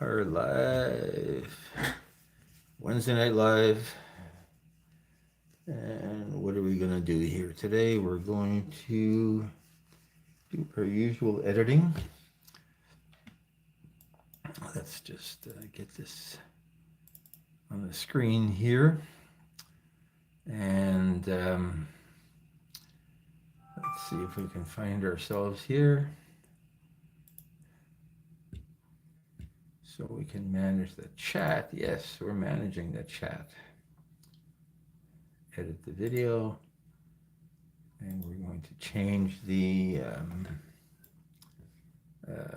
Our live Wednesday night live. And what are we going to do here today? We're going to do our usual editing. Let's just get this on the screen here. And let's see if we can find ourselves here. So we can manage the chat. Yes, we're managing the chat. Edit the video. And we're going to change the,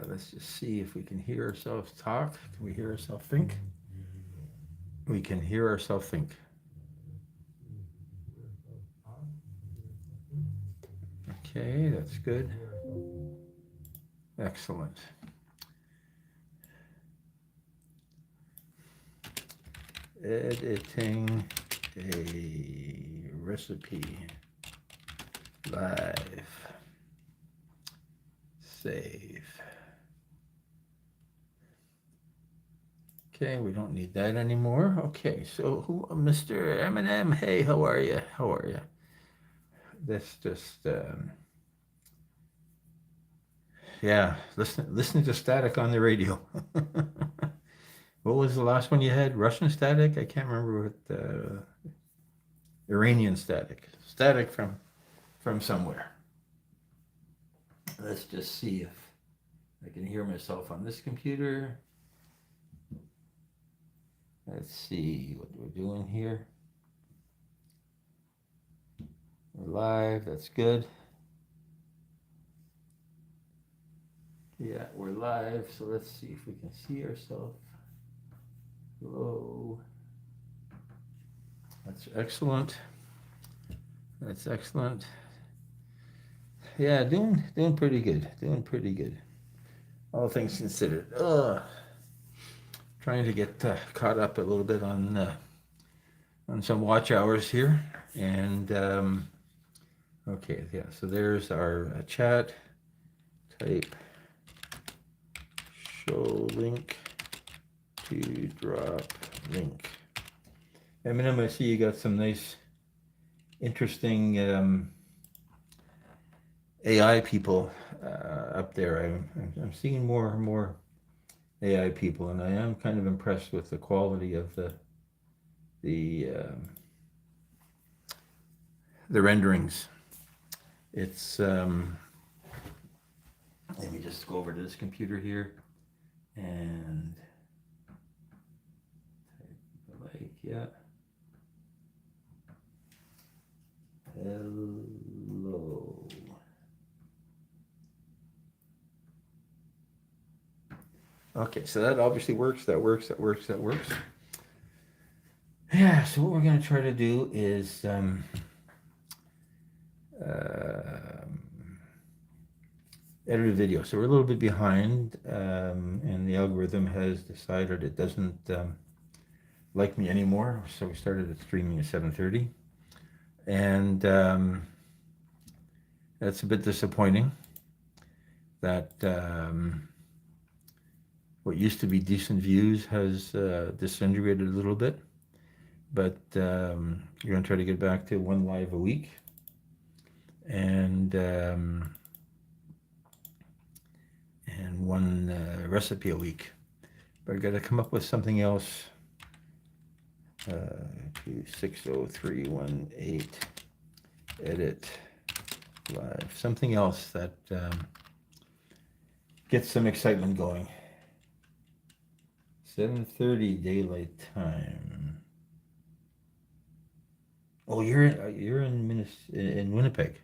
let's just see if we can hear ourselves talk. Can we hear ourselves think? We can hear ourselves think. Okay, that's good. Excellent. Editing a recipe live. Save. Okay, we don't need that anymore. Okay, so who, Mr. Eminem, hey, how are you? How are you? That's just, yeah, listening to static on the radio. What was the last one you had? Russian static? I can't remember what. Iranian static. Static from somewhere. Let's just see if I can hear myself on this computer. Let's see what we're doing here. We're live. That's good. Yeah, we're live. So let's see if we can see ourselves. Hello. That's excellent. That's excellent. Yeah, doing pretty good. Doing pretty good. All things considered. Trying to get caught up a little bit on some watch hours here. And okay, yeah. So there's our chat. Type show link to drop link. Eminem, I see you got some nice, interesting AI people up there. I'm seeing more and more AI people, and I am kind of impressed with the quality of the renderings. It's let me just go over to this computer here and type yeah. Hello. Okay, so that obviously works. That works. Yeah, so what we're going to try to do is edit a video. So we're a little bit behind, and the algorithm has decided it doesn't like me anymore. So we started streaming at 7:30. And that's a bit disappointing that what used to be decent views has disintegrated a little bit. But you're going to try to get back to one live a week. And one recipe a week. But I've got to come up with something else. 60318 edit live. Something else that gets some excitement going. 7:30 daylight time. Oh, you're in Winnipeg.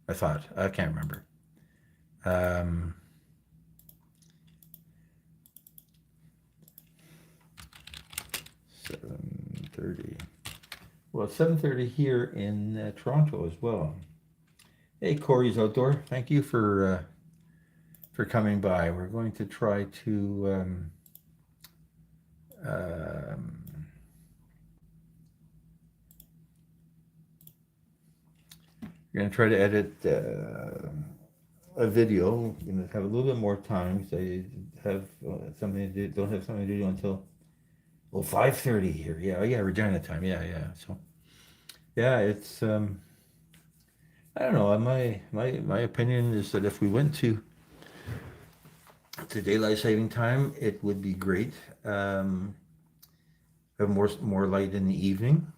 I thought. I can't remember. 7:30. Well, it's 7:30 here in Toronto as well. Hey, Corey's Outdoor. Thank you for coming by. We're going to try to we're going to try to edit a video, have a little bit more time. So I have something to do, don't have something to do until 5:30 here. Yeah, Regina time. Yeah. So yeah, it's I don't know. My opinion is that if we went to daylight saving time, it would be great. Have more light in the evening.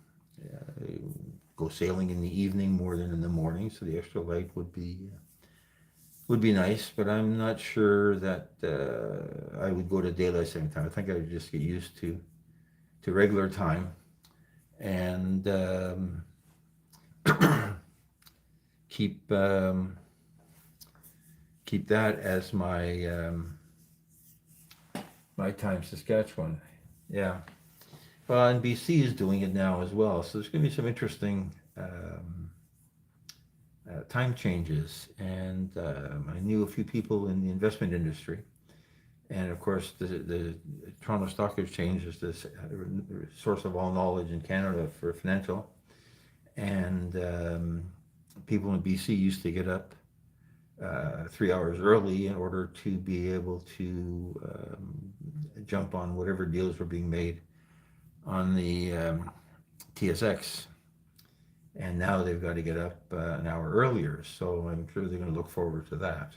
Go sailing in the evening more than in the morning, so the extra light would be nice. But I'm not sure that I would go to daylight saving time. I think I would just get used to regular time and keep keep that as my time Saskatchewan. Yeah. Well, and BC is doing it now as well. So there's going to be some interesting time changes. And I knew a few people in the investment industry. And of course, the Toronto Stock Exchange is this source of all knowledge in Canada for financial. And people in BC used to get up 3 hours early in order to be able to jump on whatever deals were being made on the TSX. And now they've got to get up an hour earlier. So I'm sure they're going to look forward to that.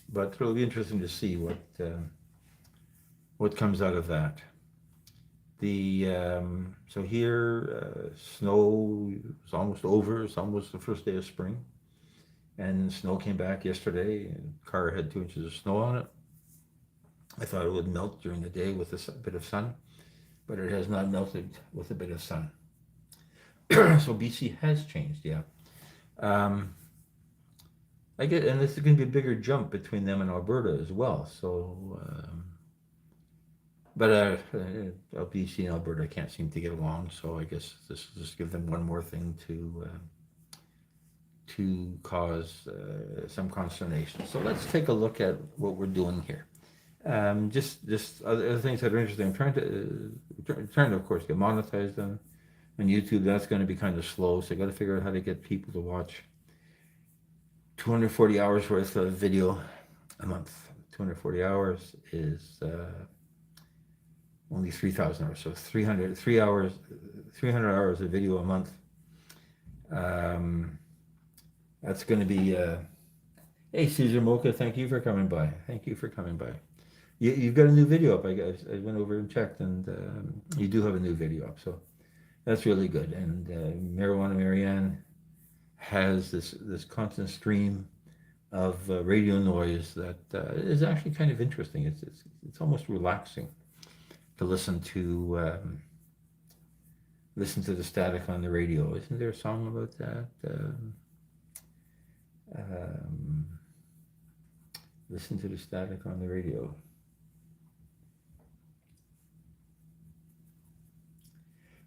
But it'll be interesting to see what comes out of that. So here, snow is almost over. It's almost the first day of spring. And snow came back yesterday. And the car had 2 inches of snow on it. I thought it would melt during the day with a bit of sun, but it has not melted with a bit of sun. So BC has changed, yeah. I get, and this is going to be a bigger jump between them and Alberta as well. So, but BC and Alberta can't seem to get along. So I guess this will just give them one more thing to cause some consternation. So let's take a look at what we're doing here. Just other things that are interesting. I'm trying to, of course, get monetized on YouTube. That's going to be kind of slow. So I got to figure out how to get people to watch 240 hours worth of video a month. 240 hours is only 3,000 hours. So 300 hours of video a month. That's going to be, hey, Caesar Mocha, thank you for coming by. Thank you for coming by. You've got a new video up, I guess. I went over and checked, and you do have a new video up. So that's really good. And Marijuana Marianne has this constant stream of radio noise that is actually kind of interesting. It's almost relaxing to listen to the static on the radio. Isn't there a song about that? Listen to the static on the radio.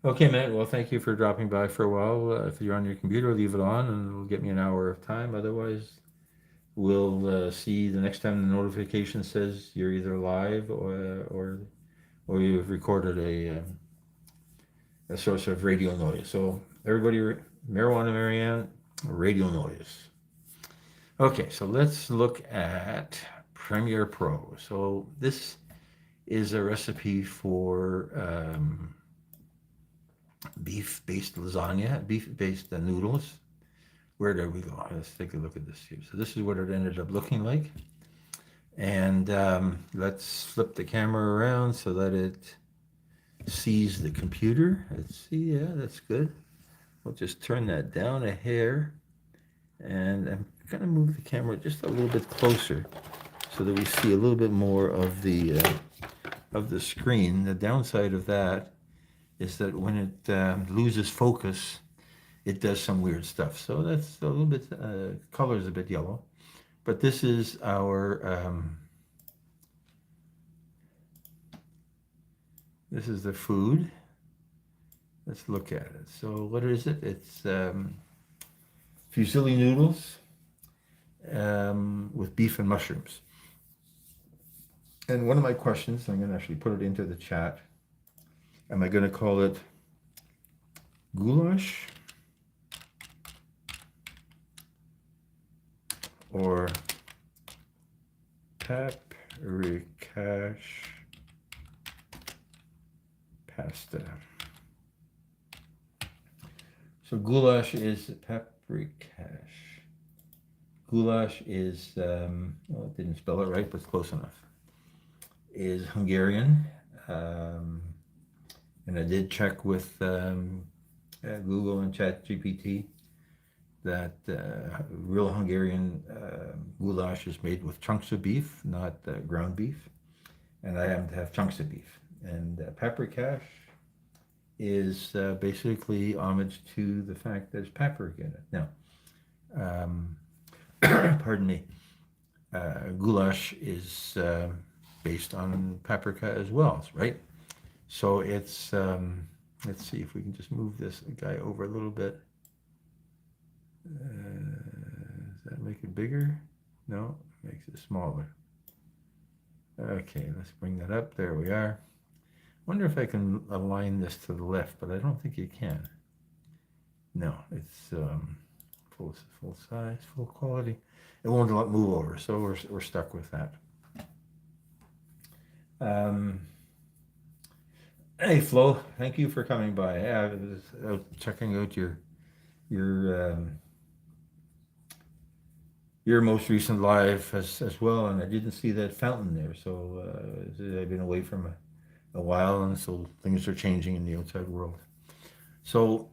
Okay, Matt. Well, thank you for dropping by for a while. If you're on your computer, leave it on, and it'll get me an hour of time. Otherwise, we'll see the next time the notification says you're either live or you've recorded a source of radio noise. So everybody, Marijuana Marianne, radio noise. Okay, so let's look at Premiere Pro. So this is a recipe for beef-based lasagna, beef-based noodles. Where did we go? Let's take a look at this here. So this is what it ended up looking like. And let's flip the camera around so that it sees the computer. Let's see, yeah, that's good. We'll just turn that down a hair. And I'm going to move the camera just a little bit closer so that we see a little bit more of the screen. The downside of that is that when it loses focus, it does some weird stuff. So that's a little bit, color's a bit yellow. But this is our, this is the food. Let's look at it. So what is it? It's fusilli noodles with beef and mushrooms. And one of my questions, I'm going to actually put it into the chat. Am I going to call it goulash or paprikash pasta. So goulash is paprikash. Goulash is, well, it didn't spell it right, but it's close enough. Is Hungarian. And I did check with Google and ChatGPT that real Hungarian goulash is made with chunks of beef, not ground beef. And I happen to have chunks of beef. And paprikash is basically homage to the fact that there's paprika in it. Now, pardon me, goulash is based on paprika as well, right? So it's, let's see if we can just move this guy over a little bit. Does that make it bigger? No, it makes it smaller. Okay, let's bring that up. There we are. Wonder if I can align this to the left, but I don't think you can. No, it's full size, full quality. It won't let move over, so we're stuck with that. Hey Flo, thank you for coming by. I was out checking out your most recent live as well, and I didn't see that fountain there. So I've been away from a while, and so things are changing in the outside world. So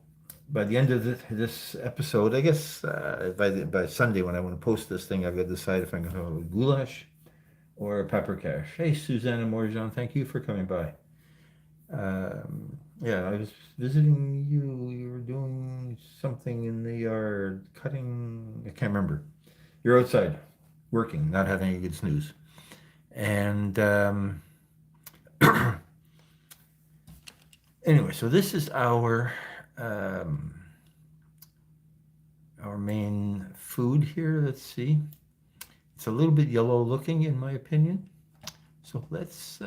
by the end of this episode, I guess by Sunday when I want to post this thing, I've got to decide if I'm going to have a goulash or a paprikash. Hey, Susanna Morjan, thank you for coming by. Yeah, I was visiting you. You were doing something in the yard, cutting. I can't remember. You're outside, working, not having any good snooze. And anyway, so this is our main food here. Let's see. It's a little bit yellow looking, in my opinion. So let's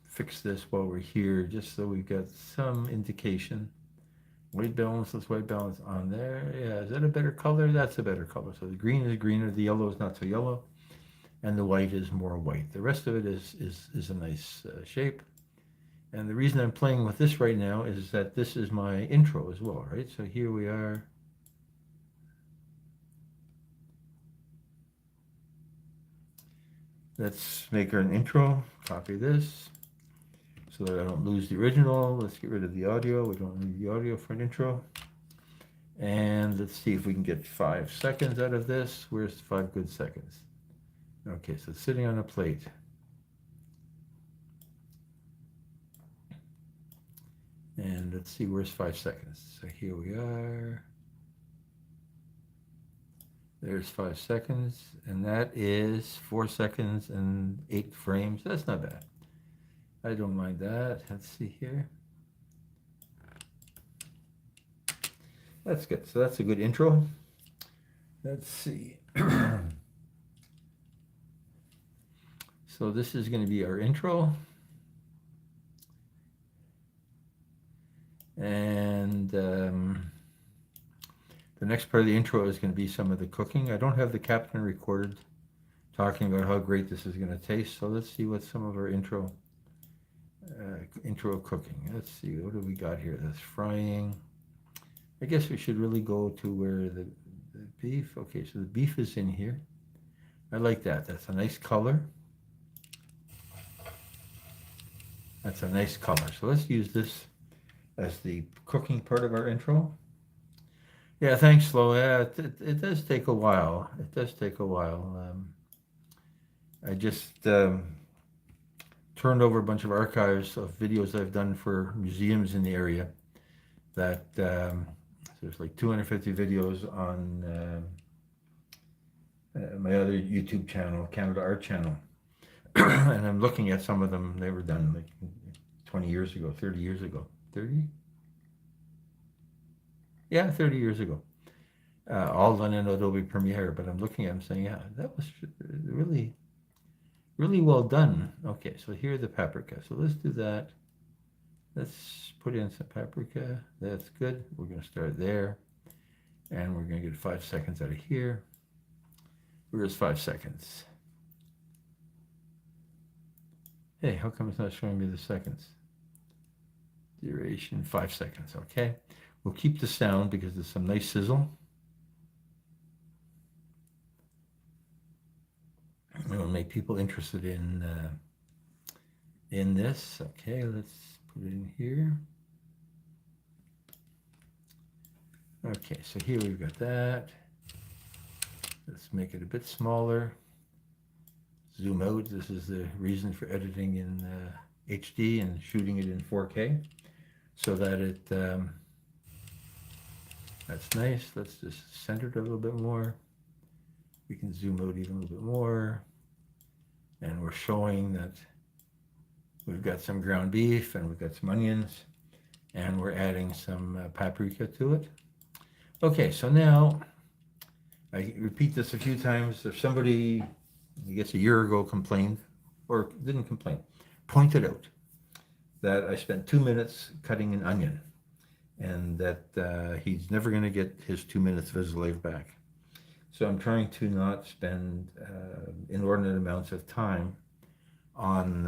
fix this while we're here, just so we've got some indication. White balance, let's white balance on there. Yeah, is that a better color? That's a better color. So the green is greener, the yellow is not so yellow, and the white is more white. The rest of it is a nice shape. And the reason I'm playing with this right now is that this is my intro as well, right? So here we are. Let's make her an intro, copy this, so that I don't lose the original. Let's get rid of the audio. We don't need the audio for an intro. And let's see if we can get 5 seconds out of this. Where's 5 good seconds? Okay, so it's sitting on a plate. And let's see, where's 5 seconds? So here we are. There's 5 seconds, and that is 4 seconds and 8 frames. That's not bad. I don't mind that. Let's see here. That's good. So that's a good intro. Let's see. So this is going to be our intro. And the next part of the intro is going to be some of the cooking. I don't have the captain recorded talking about how great this is going to taste. So let's see what some of our intro cooking. Let's see, what do we got here? That's frying. I guess we should really go to where the beef. Okay, so the beef is in here. I like that. That's a nice color. That's a nice color. So let's use this as the cooking part of our intro. Yeah, thanks, Flo. Yeah, it does take a while. It does take a while. I just turned over a bunch of archives of videos I've done for museums in the area. That there's like 250 videos on my other YouTube channel, Canada Art Channel. And I'm looking at some of them. They were done like 20 years ago, 30 years ago. 30? Yeah, 30 years ago. All done in Adobe Premiere. But I'm looking at them saying, yeah, that was really, really well done. Okay, so here's the paprika. So let's do that. Let's put in some paprika. That's good. We're going to start there. And we're going to get 5 seconds out of here. Where's 5 seconds? Hey, how come it's not showing me the seconds? Duration, 5 seconds, okay. We'll keep the sound because there's some nice sizzle. It'll make people interested in this. Okay, let's put it in here. Okay, so here we've got that. Let's make it a bit smaller. Zoom out. This is the reason for editing in HD and shooting it in 4K, so that it, that's nice. Let's just center it a little bit more. We can zoom out even a little bit more. And we're showing that we've got some ground beef and we've got some onions and we're adding some paprika to it. Okay, so now I repeat this a few times. If somebody, I guess a year ago, complained, or didn't complain, pointed out that I spent 2 minutes cutting an onion and that he's never going to get his 2 minutes of his life back. So I'm trying to not spend inordinate amounts of time on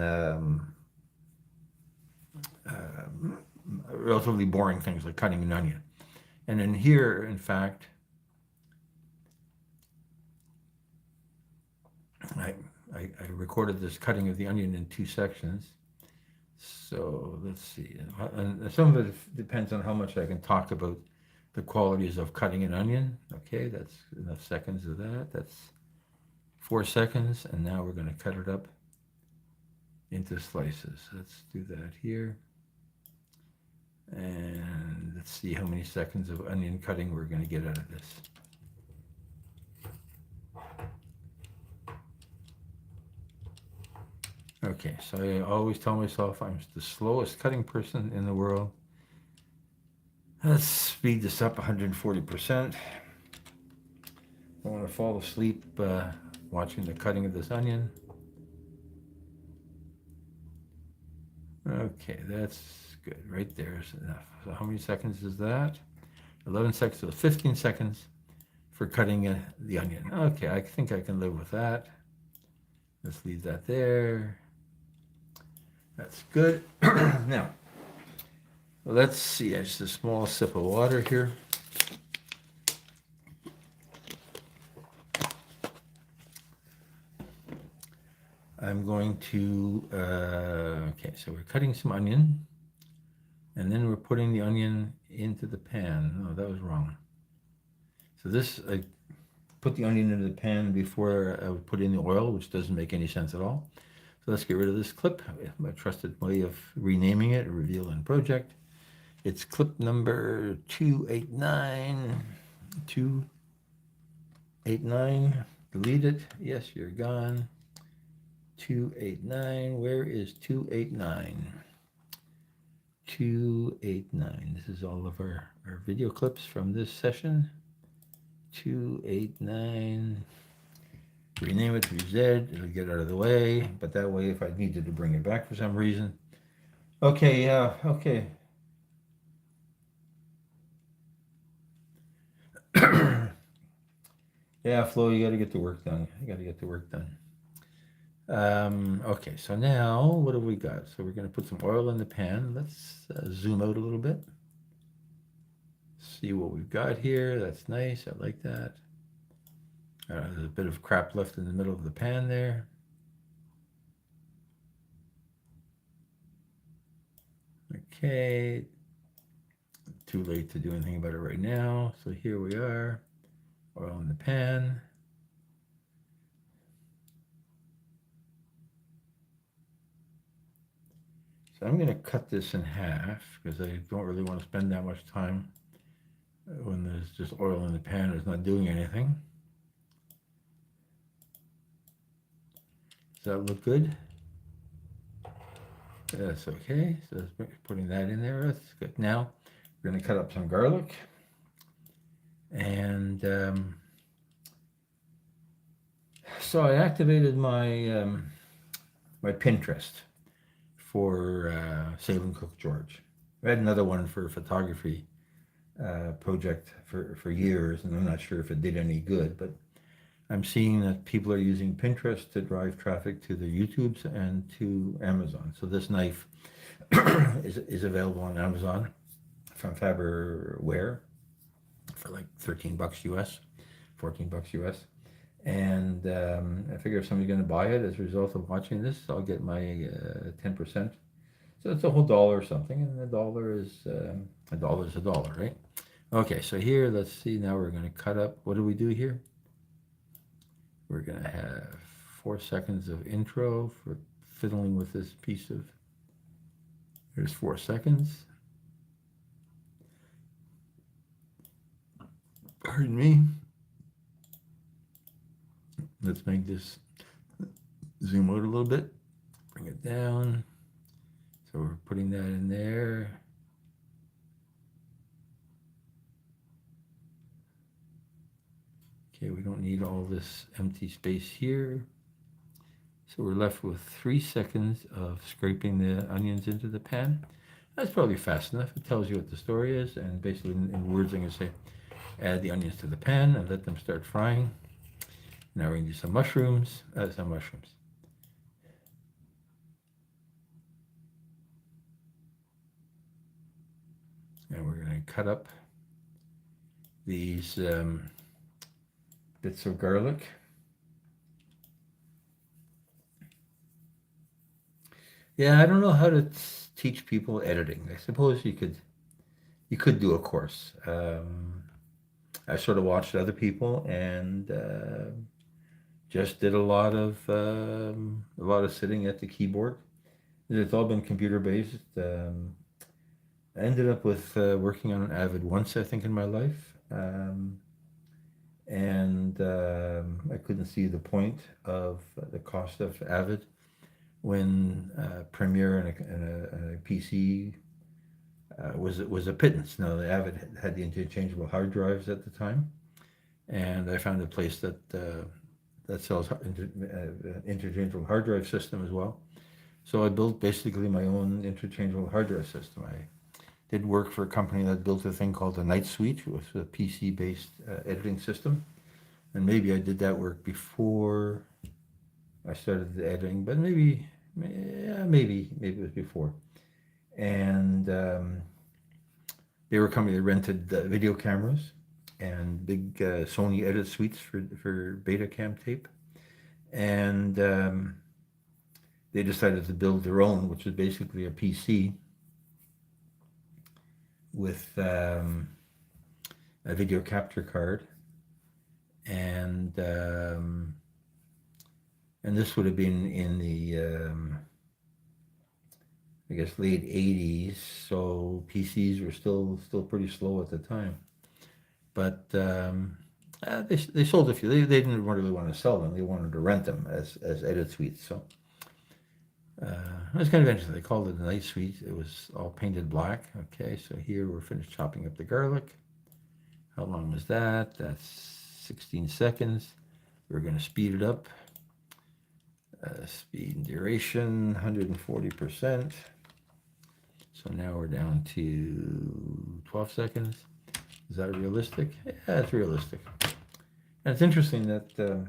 relatively boring things like cutting an onion. And in here, in fact, I recorded this cutting of the onion in 2 sections. So let's see. And some of it depends on how much I can talk about the qualities of cutting an onion. Okay, that's enough seconds of that. That's 4 seconds. And now we're going to cut it up into slices. Let's do that here. And let's see how many seconds of onion cutting we're going to get out of this. Okay, so I always tell myself I'm the slowest cutting person in the world. Let's speed this up 140%. I want to fall asleep watching the cutting of this onion. Okay, that's good. Right there is enough. So how many seconds is that? 11 seconds, so 15 seconds for cutting the onion. Okay, I think I can live with that. Let's leave that there. That's good. Now, let's see, just a small sip of water here. I'm going to, okay, so we're cutting some onion, and then we're putting the onion into the pan. No, that was wrong. So this, I put the onion into the pan before I would put in the oil, which doesn't make any sense at all. So let's get rid of this clip. My trusted way of renaming it, Reveal in Project. It's clip number 289. 289. Delete it. Yes, you're gone. 289. Where is 289? 289. This is all of our video clips from this session. 289. Rename it to Z. It'll get out of the way. But that way, if I needed to bring it back for some reason. Okay, yeah, okay. Yeah, Flo, you got to get the work done. You got to get the work done. Okay, so now what have we got? So we're going to put some oil in the pan. Let's zoom out a little bit. See what we've got here. That's nice. I like that. There's a bit of crap left in the middle of the pan there. Okay. Too late to do anything about it right now. So here we are. Oil in the pan. So I'm going to cut this in half because I don't really want to spend that much time when there's just oil in the pan. It's not doing anything. Does that look good? That's okay. So let's putting that in there. That's good. Now we're going to cut up some garlic. And so I activated my my Pinterest for Save and Cook George. I had another one for photography project for years, and I'm not sure if it did any good, but I'm seeing that people are using Pinterest to drive traffic to their YouTubes and to Amazon. So this knife is available on Amazon from Faberware for like $13 US, $14 US. And I figure if somebody's going to buy it as a result of watching this, I'll get my 10%. So it's a whole dollar or something, and a dollar is a dollar, right? Okay, so here, let's see, now we're going to cut up. What do we do here? We're going to have 4 seconds of intro for fiddling with this piece of, here's 4 seconds. Pardon me. Let's make this zoom out a little bit, bring it down. So we're putting that in there. Okay, we don't need all this empty space here. So we're left with 3 seconds of scraping the onions into the pan. That's probably fast enough. It tells you what the story is, and basically in words I'm going to say, add the onions to the pan and let them start frying. Now we're going to do some mushrooms. And we're going to cut up these bits of garlic. Yeah, I don't know how to teach people editing. I suppose you could do a course. I sort of watched other people and just did a lot of sitting at the keyboard. It's all been computer based. I ended up with working on Avid once, I think, in my life, and I couldn't see the point of the cost of Avid when Premiere and a PC was a pittance. Now the Avid had the interchangeable hard drives at the time, and I found a place that sells interchangeable hard drive system as well. So I built basically my own interchangeable hard drive system. I did work for a company that built a thing called the Night Suite, which was a PC-based editing system, and maybe I did that work before I started the editing, but maybe it was before. And they were a company that rented video cameras and big Sony edit suites for Betacam tape. And they decided to build their own, which is basically a PC with a video capture card. And this would have been in the I guess late 80s, so PCs were still pretty slow at the time. But they sold a few. They didn't really want to sell them. They wanted to rent them as edit suites. So it was kind of interesting. They called it a Night Suite. It was all painted black. Okay, so here we're finished chopping up the garlic. How long was that? That's 16 seconds. We're going to speed it up. Speed and duration, 140%. So now we're down to 12 seconds. Is that realistic? Yeah, it's realistic. And it's interesting that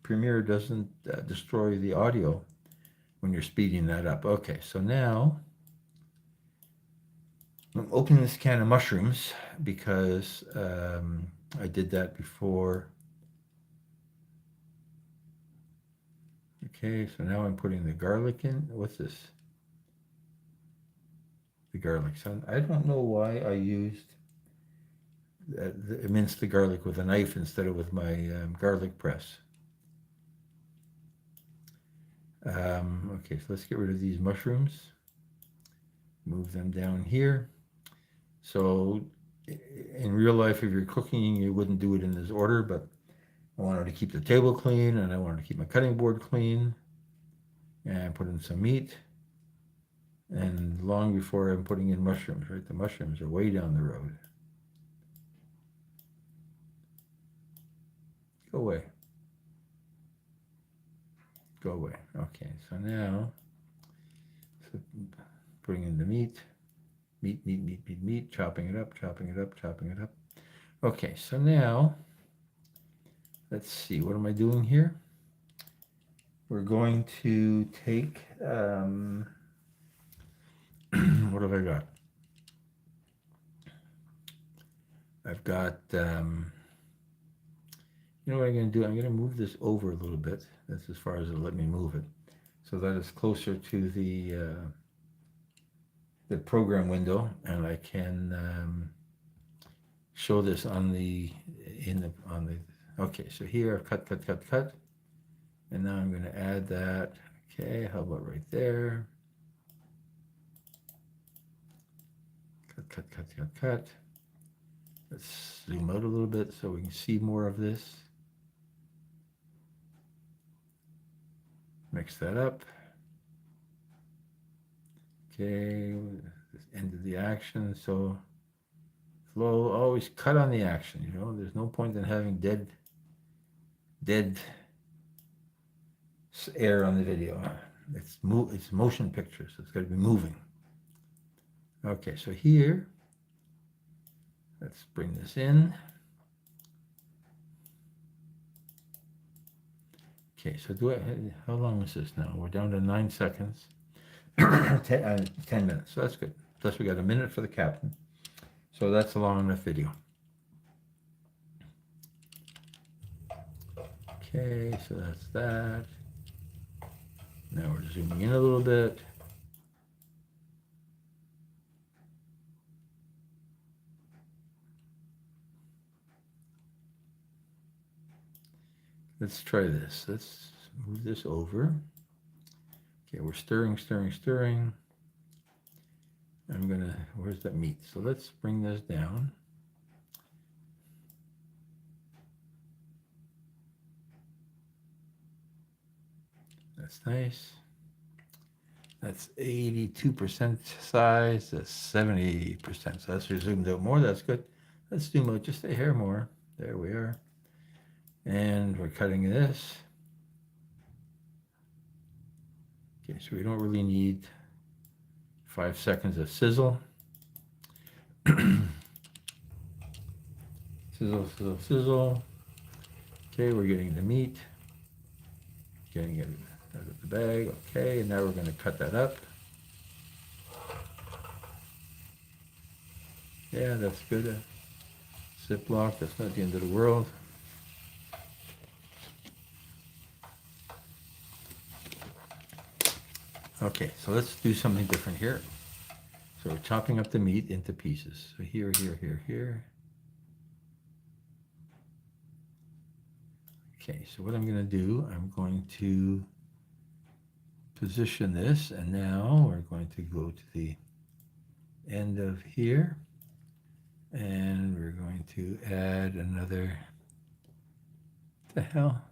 Premiere doesn't destroy the audio when you're speeding that up. Okay, so now I'm opening this can of mushrooms because I did that before. Okay, so now I'm putting the garlic in. What's this? The garlic. So I don't know why I used minced the garlic with a knife instead of with my garlic press. Okay, so let's get rid of these mushrooms. Move them down here. So in real life, if you're cooking, you wouldn't do it in this order, but I wanted to keep the table clean, and I wanted to keep my cutting board clean, and put in some meat. And long before I'm putting in mushrooms, right? The mushrooms are way down the road. Go away. Go away. Okay, so now putting in the meat. Meat, chopping it up, chopping it up, chopping it up. Okay, so now, let's see, what am I doing here? We're going to take, what have I got? I've got, you know what I'm going to do? I'm going to move this over a little bit. That's as far as it'll let me move it. So that it's closer to the program window, and I can show this on the, okay, so here, cut, and now I'm going to add that. Okay, how about right there? Cut. Let's zoom out a little bit so we can see more of this. Mix that up. Okay, end of the action. So flow, always cut on the action, you know. There's no point in having dead air on the video. It's motion pictures. It's got to be moving. Okay, so here, let's bring this in. Okay, so how long is this now? We're down to 9 seconds. 10 minutes, so that's good. Plus we got a minute for the captain. So that's a long enough video. Okay, so that's that. Now we're zooming in a little bit. Let's try this. Let's move this over. Okay, we're stirring. Where's that meat? So let's bring this down. That's nice. That's 82% size. That's 70%. So that's zoomed out more. That's good. Let's zoom out just a hair more. There we are. And we're cutting this. Okay, so we don't really need 5 seconds of sizzle. Sizzle. Okay, we're getting the meat. Getting it out of the bag. Okay, and now we're going to cut that up. Yeah, that's good. Ziploc, that's not the end of the world. Okay, so let's do something different here. So we're chopping up the meat into pieces. So here. Okay, so what I'm going to do, I'm going to position this, and now we're going to go to the end of here, and we're going to add another, what the hell?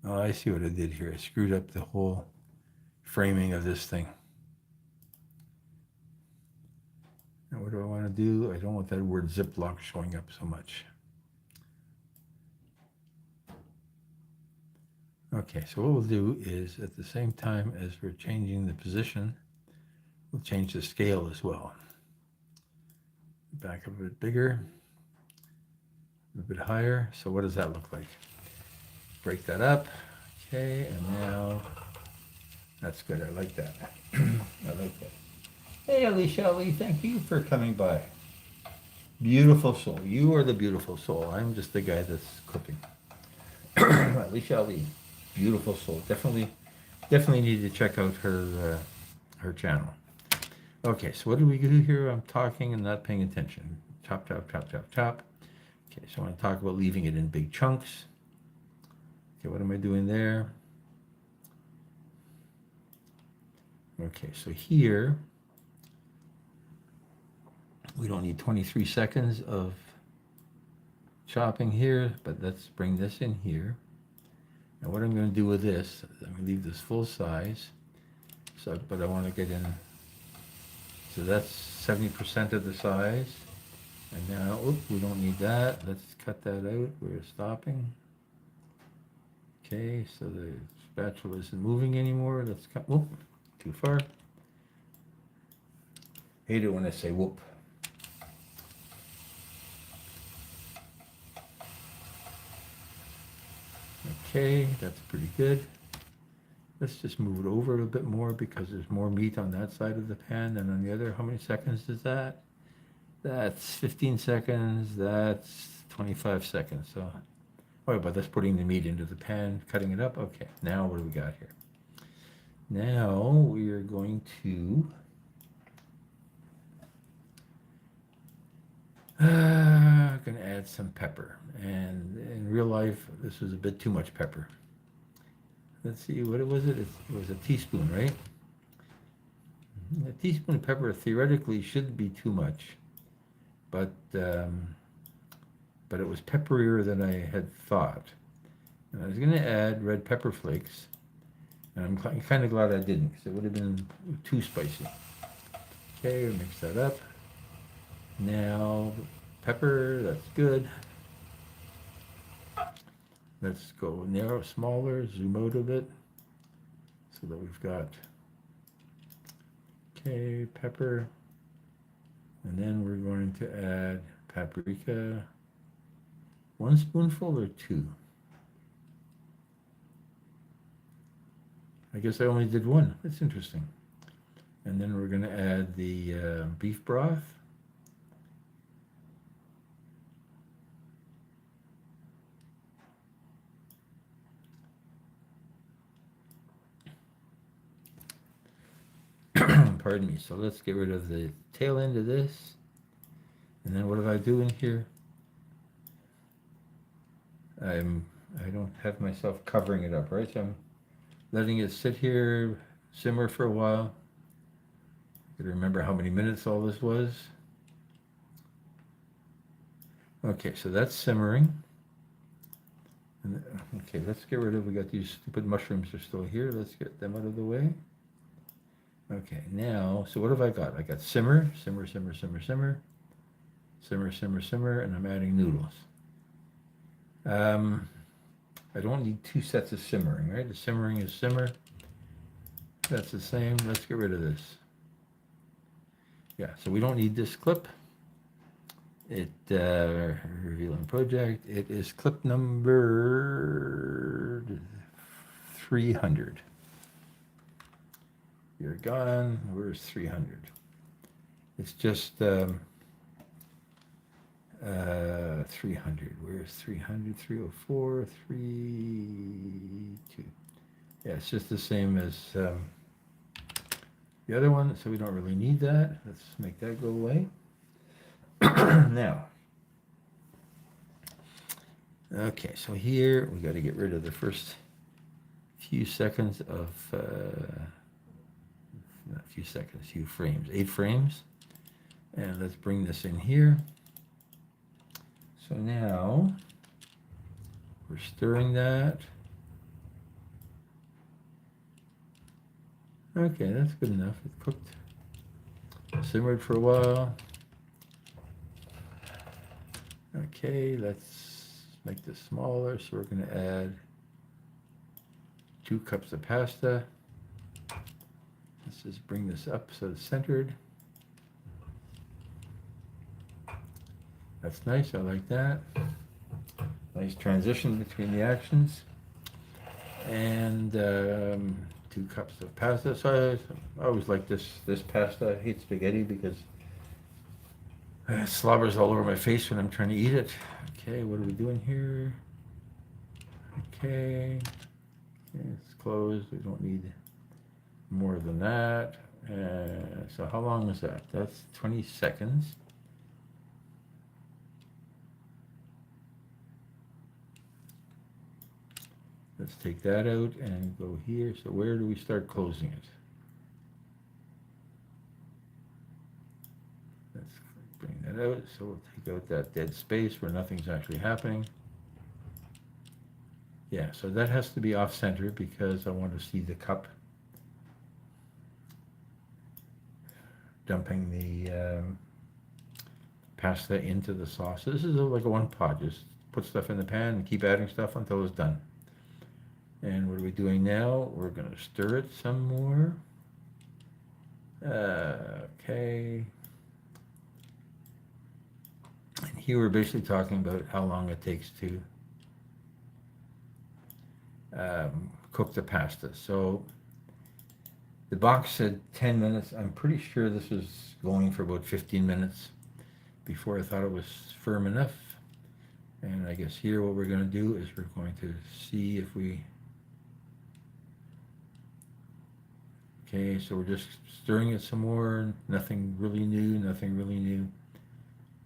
Oh, I see what I did here. I screwed up the whole framing of this thing. Now what do I want to do? I don't want that word Ziploc showing up so much. Okay, so what we'll do is at the same time as we're changing the position, we'll change the scale as well. Back up a bit bigger, a bit higher. So what does that look like? Break that up. Okay, and now that's good. I like that. I like that. Hey, Alicia, thank you for coming by. Beautiful soul. You are the beautiful soul. I'm just the guy that's cooking. Alicia Ali, beautiful soul. Definitely need to check out her channel. Okay, so what do we do here? I'm talking and not paying attention. Chop. Okay, so I want to talk about leaving it in big chunks. Okay, what am I doing there? Okay, so here, we don't need 23 seconds of chopping here, but let's bring this in here. And what I'm going to do with this, I'm going to leave this full size, but I want to get in, so that's 70% of the size. And now, we don't need that. Let's cut that out. We're stopping. Okay, so the spatula isn't moving anymore. Let's cut, too far. Hate it when I say whoop. Okay, that's pretty good. Let's just move it over a bit more because there's more meat on that side of the pan than on the other. How many seconds is that? That's 15 seconds. That's 25 seconds. So, oh, but that's putting the meat into the pan, cutting it up. Okay, now what do we got here? Now we are going to going to add some pepper. And in real life, this was a bit too much pepper. Let's see, what was it? It was a teaspoon, right? A teaspoon of pepper theoretically should be too much, but it was pepperier than I had thought. And I was going to add red pepper flakes, and I'm kind of glad I didn't, because it would have been too spicy. Okay, we'll mix that up. Now, pepper, that's good. Let's go narrow, smaller, zoom out a bit, so that we've got, okay, pepper. And then we're going to add paprika. 1 spoonful or 2? I guess I only did 1. That's interesting. And then we're going to add the beef broth. Pardon me. So let's get rid of the tail end of this. And then what do I do in here? I don't have myself covering it up, right? So I'm letting it sit here, simmer for a while. Gotta remember how many minutes all this was. Okay, so that's simmering. And, okay, let's get rid of, we got these stupid mushrooms are still here. Let's get them out of the way. Okay, now, so what have I got? I got simmer, simmer, simmer, simmer, simmer, simmer, simmer, simmer, and I'm adding noodles. I don't need 2 sets of simmering, right? The simmering is simmer. That's the same. Let's get rid of this. Yeah, so we don't need this clip. It, revealing project, it is clip number 300. You're gone. Where's 300? It's just 300. Where's 300? 304, 32. Yeah, it's just the same as the other one, so we don't really need that. Let's make that go away. Now, okay, so here we got to get rid of the first few seconds of, not a few seconds, few frames, 8 frames. And let's bring this in here. So now we're stirring that. Okay, that's good enough. It cooked, simmered for a while. Okay, let's make this smaller. So we're going to add 2 cups of pasta. Let's just bring this up so it's centered. That's nice, I like that. Nice transition between the actions. And 2 cups of pasta. So I always like this pasta. I hate spaghetti because it slobbers all over my face when I'm trying to eat it. Okay, what are we doing here? Okay, it's closed. We don't need more than that. So how long is that? That's 20 seconds. Let's take that out and go here. So where do we start closing it? Let's bring that out. So we'll take out that dead space where nothing's actually happening. Yeah, so that has to be off center because I want to see the cup dumping the pasta into the sauce. So this is like a one pot. Just put stuff in the pan and keep adding stuff until it's done. And what are we doing now? We're going to stir it some more. Okay. And here we're basically talking about how long it takes to cook the pasta. So the box said 10 minutes. I'm pretty sure this was going for about 15 minutes before I thought it was firm enough. And I guess here what we're going to do is we're going to see if we... Okay, so we're just stirring it some more. Nothing really new, nothing really new.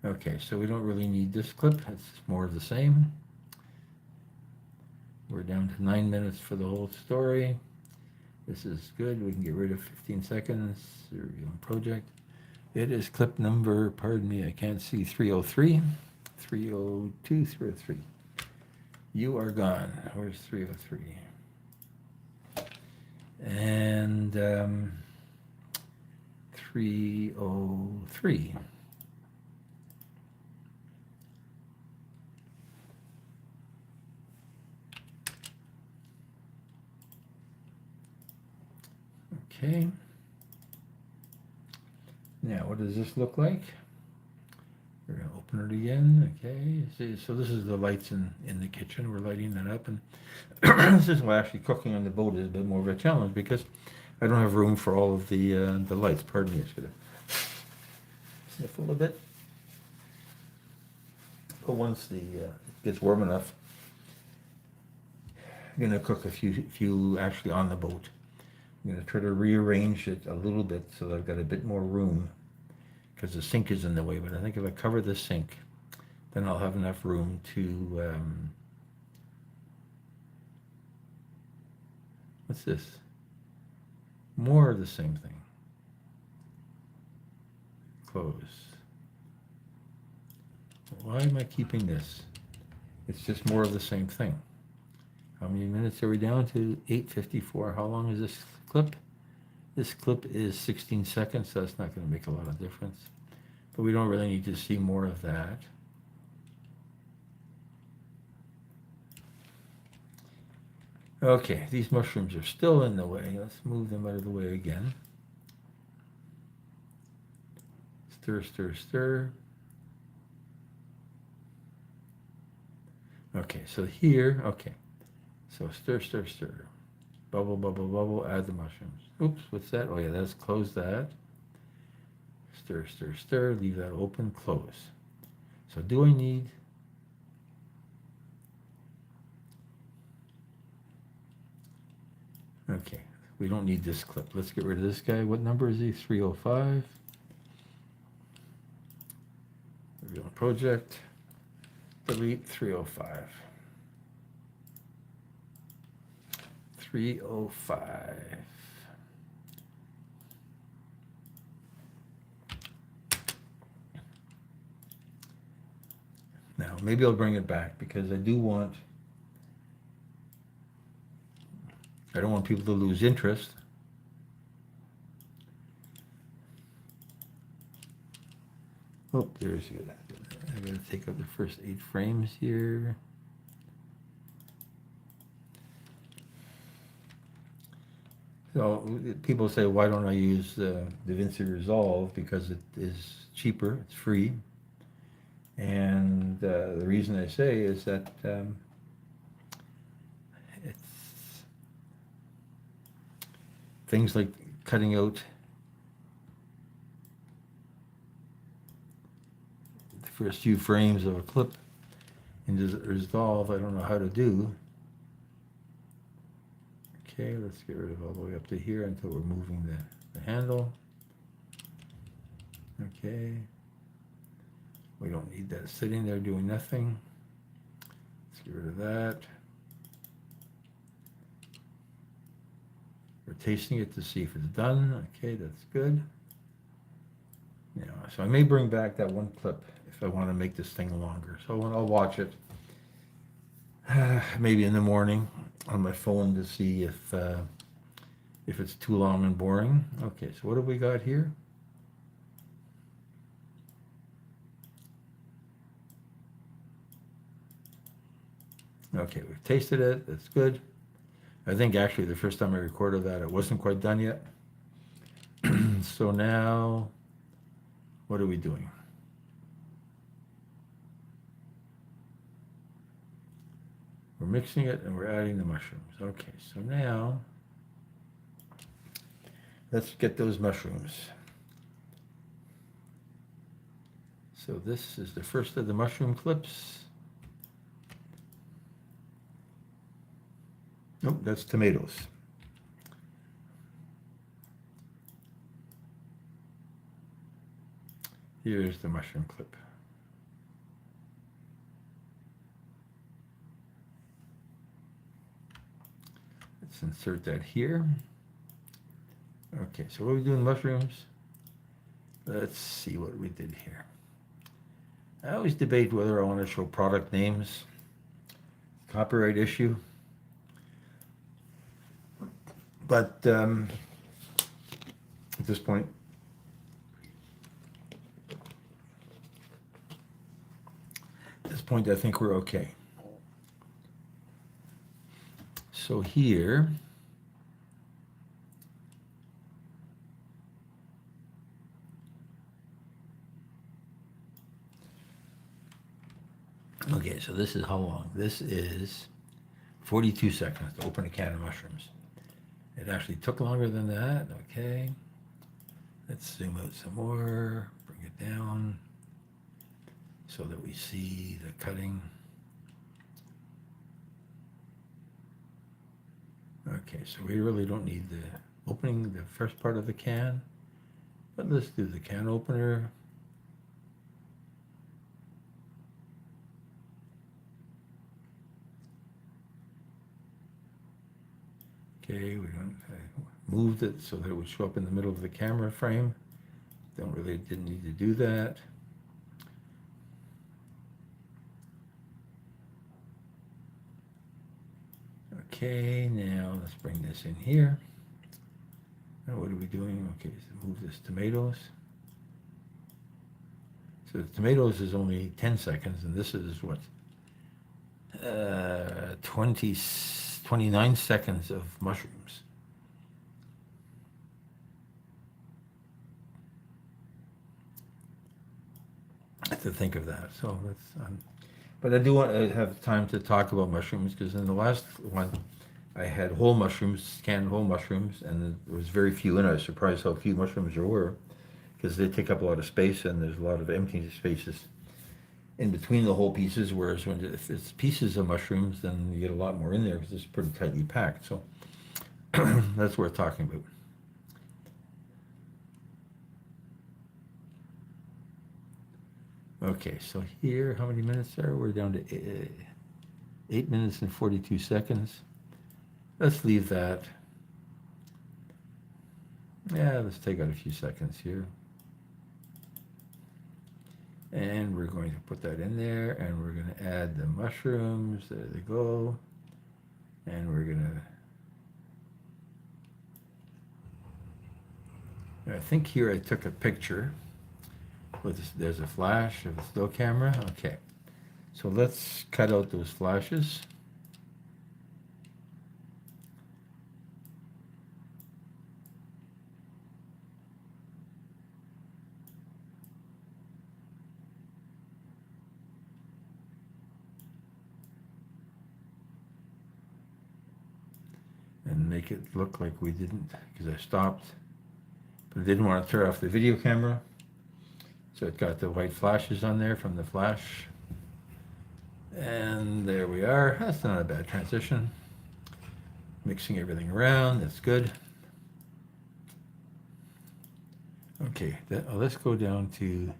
Okay, so we don't really need this clip. It's more of the same. We're down to 9 minutes for the whole story. This is good. We can get rid of 15 seconds. Reviewing project. It is clip number, pardon me, I can't see, 303. 302, 303. You are gone. Where's 303? And 303. Okay. Now, what does this look like? We're going to open it again. Okay. See, so this is the lights in the kitchen. We're lighting that up. And this is why actually cooking on the boat is a bit more of a challenge, because I don't have room for all of the lights. Pardon me. I should have sniffed a little bit. But once it gets warm enough, I'm going to cook a few actually on the boat. I'm going to try to rearrange it a little bit so that I've got a bit more room, because the sink is in the way. But I think if I cover the sink, then I'll have enough room to... what's this? More of the same thing. Close. Why am I keeping this? It's just more of the same thing. How many minutes are we down to? 8:54. How long is this clip? This clip is 16 seconds, so that's not going to make a lot of difference. But we don't really need to see more of that. Okay, these mushrooms are still in the way. Let's move them out of the way again. Stir, stir, stir. Okay, so here, okay. So stir, stir, stir. Bubble, bubble, bubble, add the mushrooms. Oops, what's that? Oh yeah, let's close that. Stir, stir, stir, leave that open, close. So do I need... Okay, we don't need this clip. Let's get rid of this guy. What number is he? 305. Review project. Delete 305. 305. Now, maybe I'll bring it back, because I don't want people to lose interest. Oh, there's good. I'm going to take up the first 8 frames here. So people say, why don't I use DaVinci Resolve? Because it is cheaper, it's free. And the reason I say is that it's things like cutting out the first few frames of a clip in Resolve, I don't know how to do. Okay, let's get rid of all the way up to here until we're moving the handle. Okay. We don't need that sitting there doing nothing. Let's get rid of that. We're tasting it to see if it's done. Okay, that's good. Yeah, so I may bring back that one clip if I want to make this thing longer. So I'll watch it maybe in the morning on my phone to see if it's too long and boring. Okay, so what have we got here? Okay, we've tasted it. That's good. I think actually the first time I recorded that, it wasn't quite done yet. so now, what are we doing? We're mixing it and we're adding the mushrooms. Okay, so now, let's get those mushrooms. So this is the first of the mushroom clips. Nope, that's tomatoes. Here's the mushroom clip. Let's insert that here. Okay, so what are we doing, mushrooms? Let's see what we did here. I always debate whether I want to show product names. Copyright issue. But at this point, I think we're okay. So here, okay, so this is how long? This is 42 seconds to open a can of mushrooms. It actually took longer than that. Okay, let's zoom out some more, bring it down so that we see the cutting. Okay, so we really don't need the opening the first part of the can, but let's do the can opener. Okay, we don't moved it so that it would show up in the middle of the camera frame. Didn't need to do that. Okay, now let's bring this in here. Now what are we doing? Okay, so move this tomatoes. So the tomatoes is only 10 seconds, and this is what? 29 seconds of mushrooms. I have to think of that. So that's, but I do want to have time to talk about mushrooms, because in the last one, I had whole mushrooms, canned whole mushrooms, and there was very few in it. I was surprised how few mushrooms there were, because they take up a lot of space, and there's a lot of empty spaces in between the whole pieces, whereas if it's pieces of mushrooms, then you get a lot more in there because it's pretty tightly packed. So that's worth talking about. Okay, so here, how many minutes are we? We're down to 8 minutes and 42 seconds. Let's leave that. Yeah, let's take out a few seconds here. And we're going to put that in there, and we're going to add the mushrooms. There they go. And we're going to, I think here I took a picture with this, there's a flash of a still camera. Okay, so let's cut out those flashes. And make it look like we didn't, because I stopped, but I didn't want to turn off the video camera. So it got the white flashes on there from the flash. And there we are. That's not a bad transition. Mixing everything around, that's good. Okay, let's go down to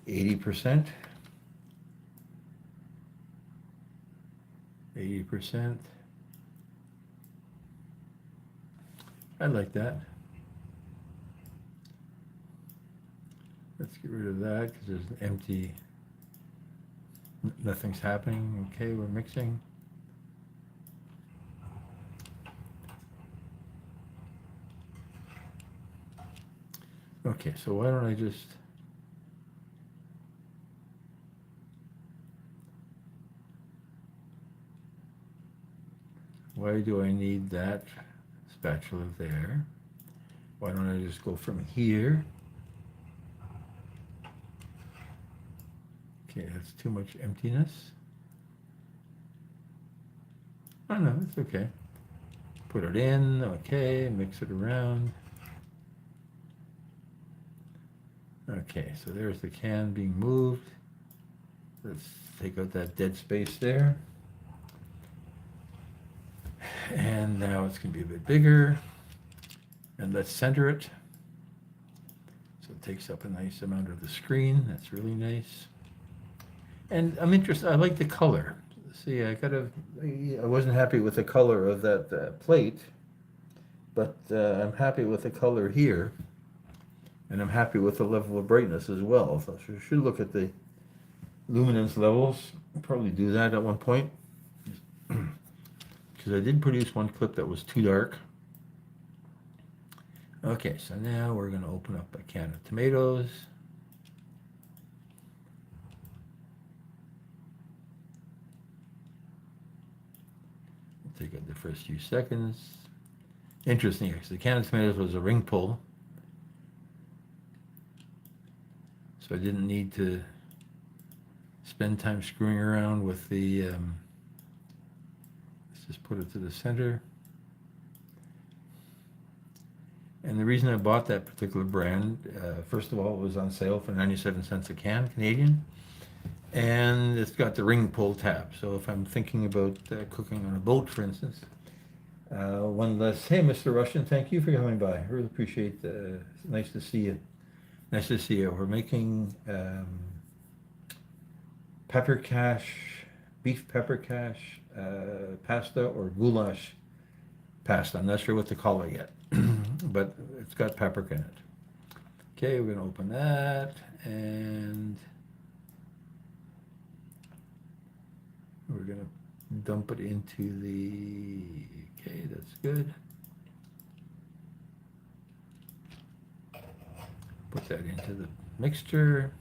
80%. 80%. I like that. Let's get rid of that because there's an empty, nothing's happening. Okay, we're mixing. Okay, so why don't I just, why do I need that spatula there? Why don't I just go from here? Okay, that's too much emptiness. Oh no, it's okay. Put it in, okay, mix it around. Okay, so there's the can being moved. Let's take out that dead space there. And now it's going to be a bit bigger. And let's center it. So it takes up a nice amount of the screen. That's really nice. And I'm interested, I like the color. See, I wasn't happy with the color of that plate, but I'm happy with the color here. And I'm happy with the level of brightness as well. So I should look at the luminance levels. I'll probably do that at one point. Because I did produce one clip that was too dark. Okay, so now we're going to open up a can of tomatoes. Take it the first few seconds. Interesting, because the can of tomatoes was a ring pull. So I didn't need to spend time screwing around with the, let's just put it to the center. And the reason I bought that particular brand, first of all, it was on sale for 97 cents a can, Canadian. And it's got the ring pull tab. So if I'm thinking about cooking on a boat, for instance, one less, hey, Mr. Russian, thank you for coming by. I really appreciate it. Nice to see you. Nice to see you. We're making beef pepper cash pasta or goulash pasta. I'm not sure what to call it yet, but it's got paprika in it. Okay, we're going to open that, and we're going to dump it into the, okay, that's good. Put that into the mixture.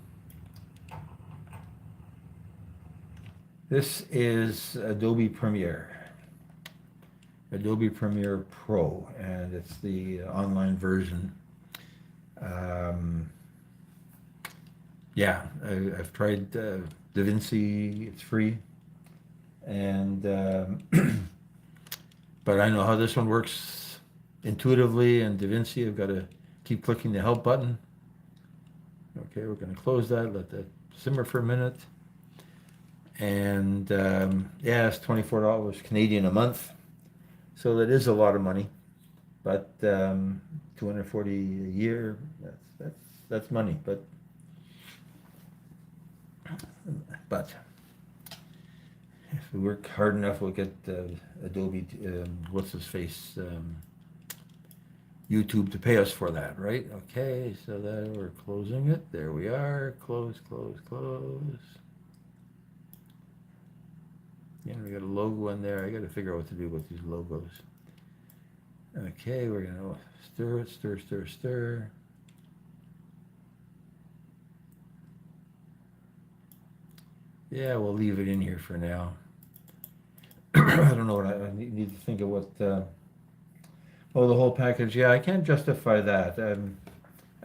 This is Adobe Premiere. Adobe Premiere Pro, and it's the online version. Yeah, I've tried DaVinci, it's free. And, but I know how this one works intuitively, and DaVinci, I've got to keep clicking the help button. Okay, we're going to close that, let that simmer for a minute. And yeah, it's $24 Canadian a month. So that is a lot of money. But $240 a year, that's money. But if we work hard enough, we'll get Adobe, what's his face, YouTube to pay us for that, right? Okay, so that we're closing it. There we are. Close, close, close. Again, we got a logo in there. I got to figure out what to do with these logos. Okay, we're going to stir it, stir, stir, stir. Yeah, we'll leave it in here for now. I don't know what I need to think of what. Oh, the whole package. Yeah, I can't justify that.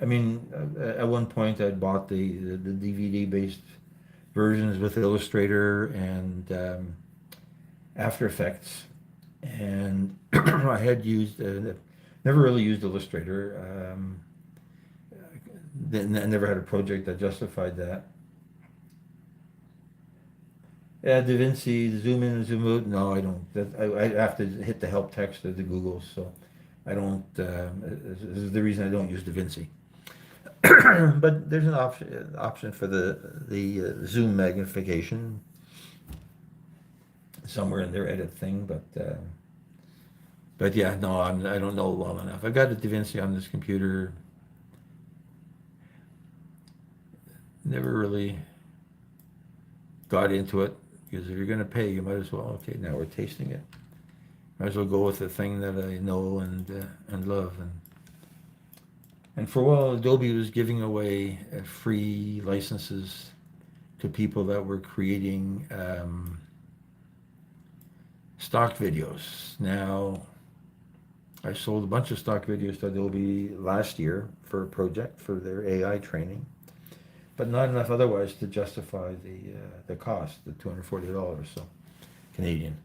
I mean, at one point I'd bought the DVD-based versions with Illustrator and After Effects, and I had used, never really used Illustrator. I never had a project that justified that. Yeah, DaVinci, zoom in and zoom out. No, I don't. I have to hit the help text of the Google, so I don't. This is the reason I don't use DaVinci. But there's an option for the zoom magnification somewhere in their edit thing, but yeah, no, I don't know well enough. I've got a DaVinci on this computer. Never really got into it. Because if you're going to pay, you might as well. Okay, now we're tasting it. Might as well go with the thing that I know and love. And for a while, Adobe was giving away free licenses to people that were creating stock videos. Now, I sold a bunch of stock videos to Adobe last year for a project for their AI training, but not enough otherwise to justify the cost, the $240 so Canadian.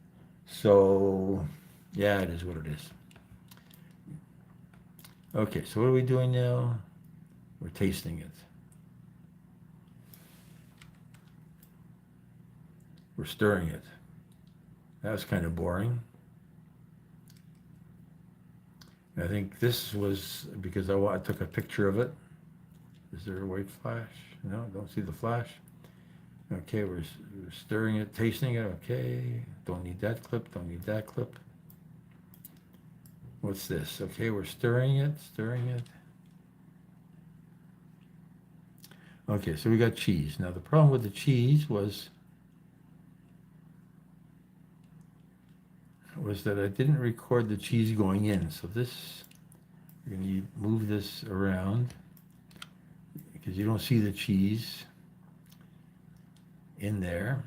So yeah, it is what it is. Okay, so what are we doing now? We're tasting it. We're stirring it. That was kind of boring. And I think this was because I took a picture of it. Is there a white flash? No, don't see the flash. Okay, we're stirring it, tasting it. Okay, don't need that clip, don't need that clip. What's this? Okay, we're stirring it, stirring it. Okay, so we got cheese. Now the problem with the cheese was that I didn't record the cheese going in. So this, we're going to move this around because you don't see the cheese in there.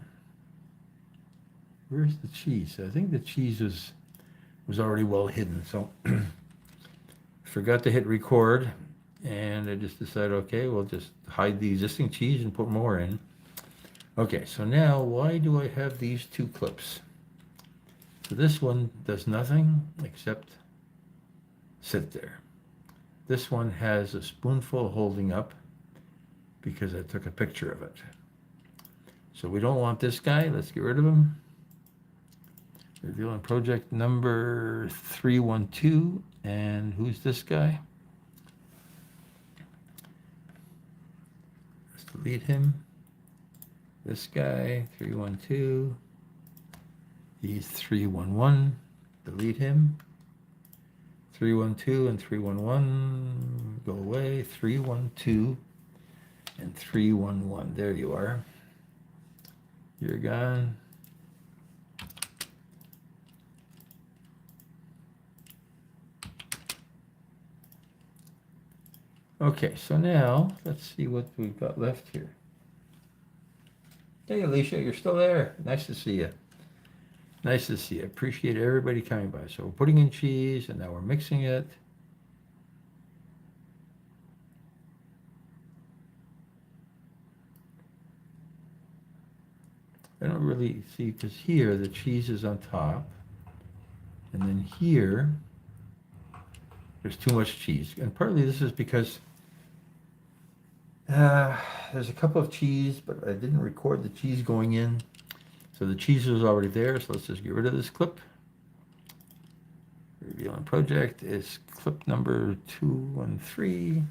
Where's the cheese? I think the cheese was already well hidden. So forgot to hit record, and I just decided, okay, we'll just hide the existing cheese and put more in. Okay, so now why do I have these two clips? So this one does nothing except sit there. This one has a spoonful holding up because I took a picture of it. So we don't want this guy. Let's get rid of him. Revealing project number 312. And who's this guy? Let's delete him. This guy, 312. He's 311. Delete him. 312 and 311. Go away. 312 and 311. There you are. You're gone. Okay, so now let's see what we've got left here. Hey, Alicia, you're still there. Nice to see you. Nice to see you. Appreciate everybody coming by. So we're putting in cheese, and now we're mixing it. I don't really see, because here the cheese is on top, and then here there's too much cheese. And partly this is because there's a cup of cheese, but I didn't record the cheese going in. So the cheese was already there, so let's just get rid of this clip. Revealing project is clip number 213.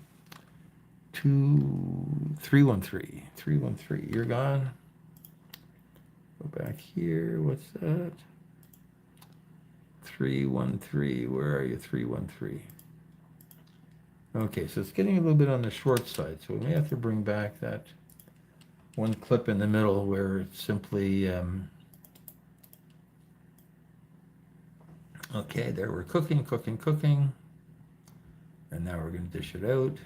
313. 313. You're gone. Go back here. What's that? 313. Where are you? 313. Okay, so it's getting a little bit on the short side, so we may have to bring back that one clip in the middle where it's simply okay, there we're cooking, and now we're going to dish it out.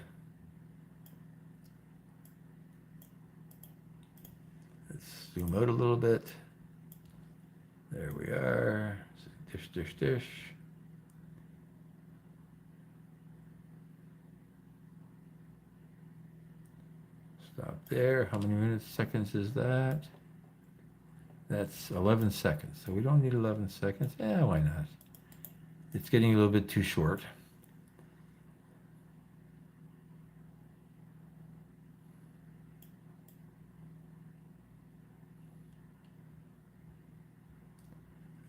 Let's zoom out a little bit. There we are. Dish, dish, dish. Stop there. How many minutes, seconds is that? That's 11 seconds. So we don't need 11 seconds. Yeah, why not? It's getting a little bit too short.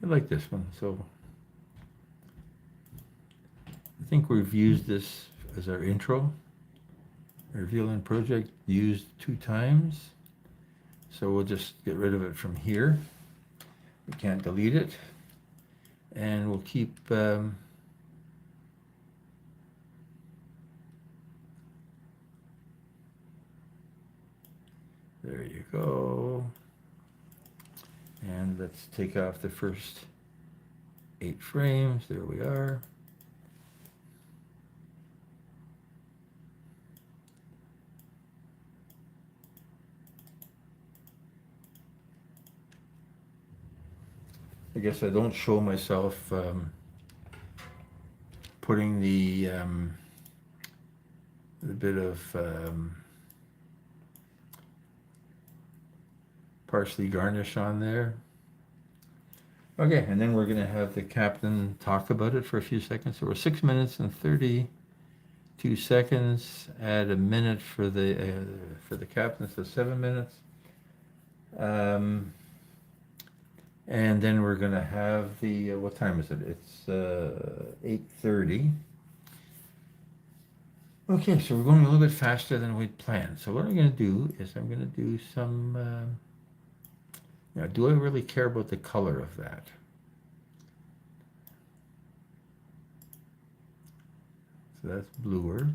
I like this one. So I think we've used this as our intro. Revealing project used 2 times. So we'll just get rid of it from here. We can't delete it. And we'll keep there you go. And let's take off the first 8 frames. There we are. I guess I don't show myself putting the bit of parsley garnish on there. Okay, and then we're going to have the captain talk about it for a few seconds. So we're 6 minutes and 32 seconds. Add a minute for the captain, so 7 minutes. And then we're going to have the, what time is it? It's 8:30. Okay, so we're going a little bit faster than we'd planned. So what I'm going to do is I'm going to do some, now, do I really care about the color of that? So that's bluer.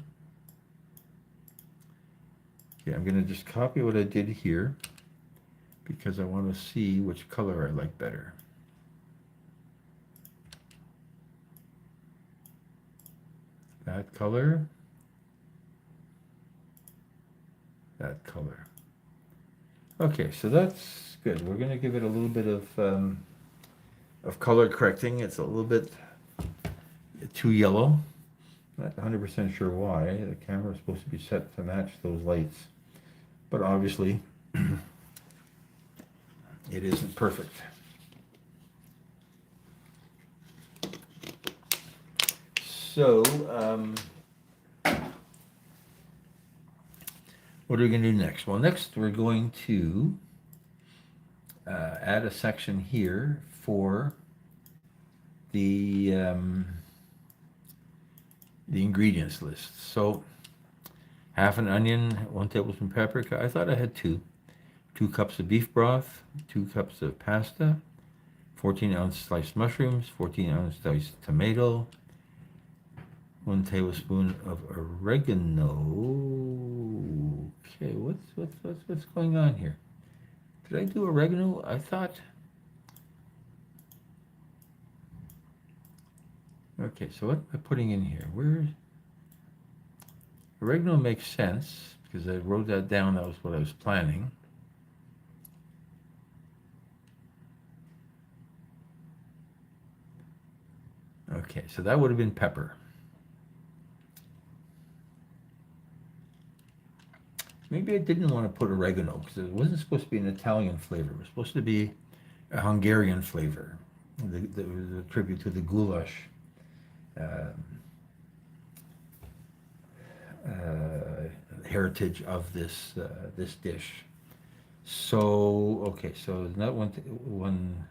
Okay, I'm going to just copy what I did here because I want to see which color I like better. That color. That color. Okay, so that's good. We're going to give it a little bit of color correcting. It's a little bit too yellow. Not 100% sure why. The camera is supposed to be set to match those lights, but obviously it isn't perfect. So, what are we going to do next? Well, next we're going to add a section here for the ingredients list. So, half an onion, 1 tablespoon paprika. I thought I had 2. 2 cups of beef broth, 2 cups of pasta, 14-ounce sliced mushrooms, 14-ounce diced tomato, 1 tablespoon of oregano. Okay, what's going on here? Did I do oregano? I thought. Okay, so what am I putting in here? Where? Oregano makes sense because I wrote that down. That was what I was planning. Okay, so that would have been pepper. Maybe I didn't want to put oregano because it wasn't supposed to be an Italian flavor. It was supposed to be a Hungarian flavor. The tribute to the goulash heritage of this this dish. So okay, so not 1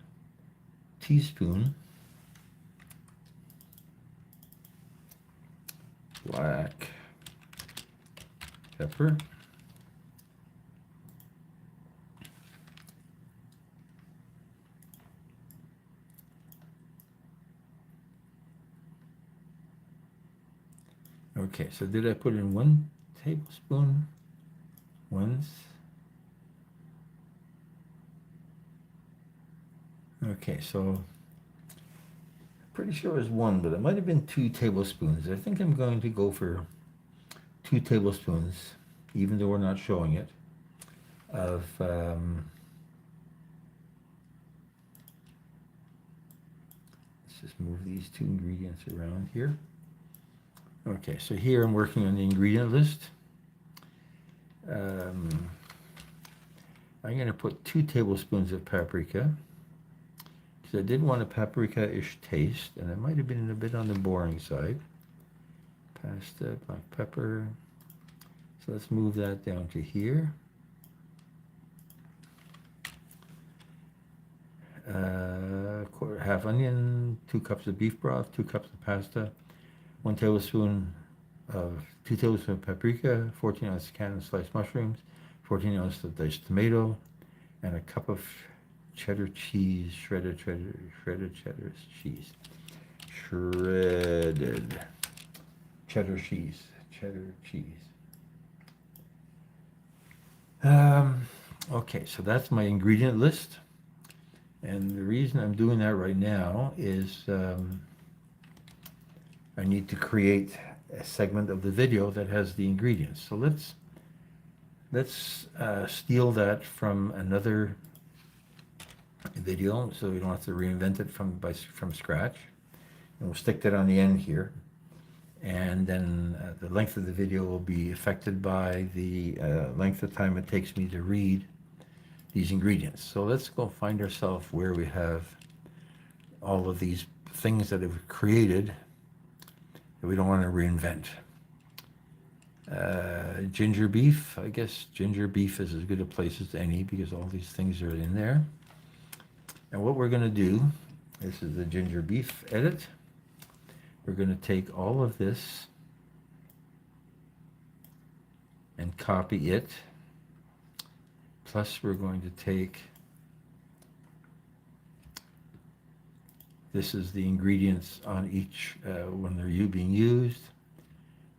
teaspoon black pepper. Okay, so did I put in 1 tablespoon once? Okay, so pretty sure it was 1, but it might have been 2 tablespoons. I think I'm going to go for 2 tablespoons, even though we're not showing it, of let's just move these 2 ingredients around here. Okay, so here I'm working on the ingredient list. I'm going to put 2 tablespoons of paprika because I did want a paprika-ish taste, and it might have been a bit on the boring side. Pasta, black pepper. So let's move that down to here. Half onion, 2 cups of beef broth, 2 cups of pasta, 2 tablespoons of paprika, 14-ounce can of sliced mushrooms, 14-ounce of diced tomato, and a cup of cheddar cheese, shredded cheddar cheese. Shredded cheddar cheese. Okay, so that's my ingredient list. And the reason I'm doing that right now is I need to create a segment of the video that has the ingredients. So let's steal that from another video so we don't have to reinvent it from scratch. And we'll stick that on the end here. and then the length of the video will be affected by the length of time it takes me to read these ingredients. So let's go find ourselves where we have all of these things that have created that we don't want to reinvent. Ginger beef, I guess ginger beef is as good a place as any because all these things are in there. And what we're going to do, this is the ginger beef edit. We're going to take all of this and copy it. Plus we're going to take, this is the ingredients on each when they're being used.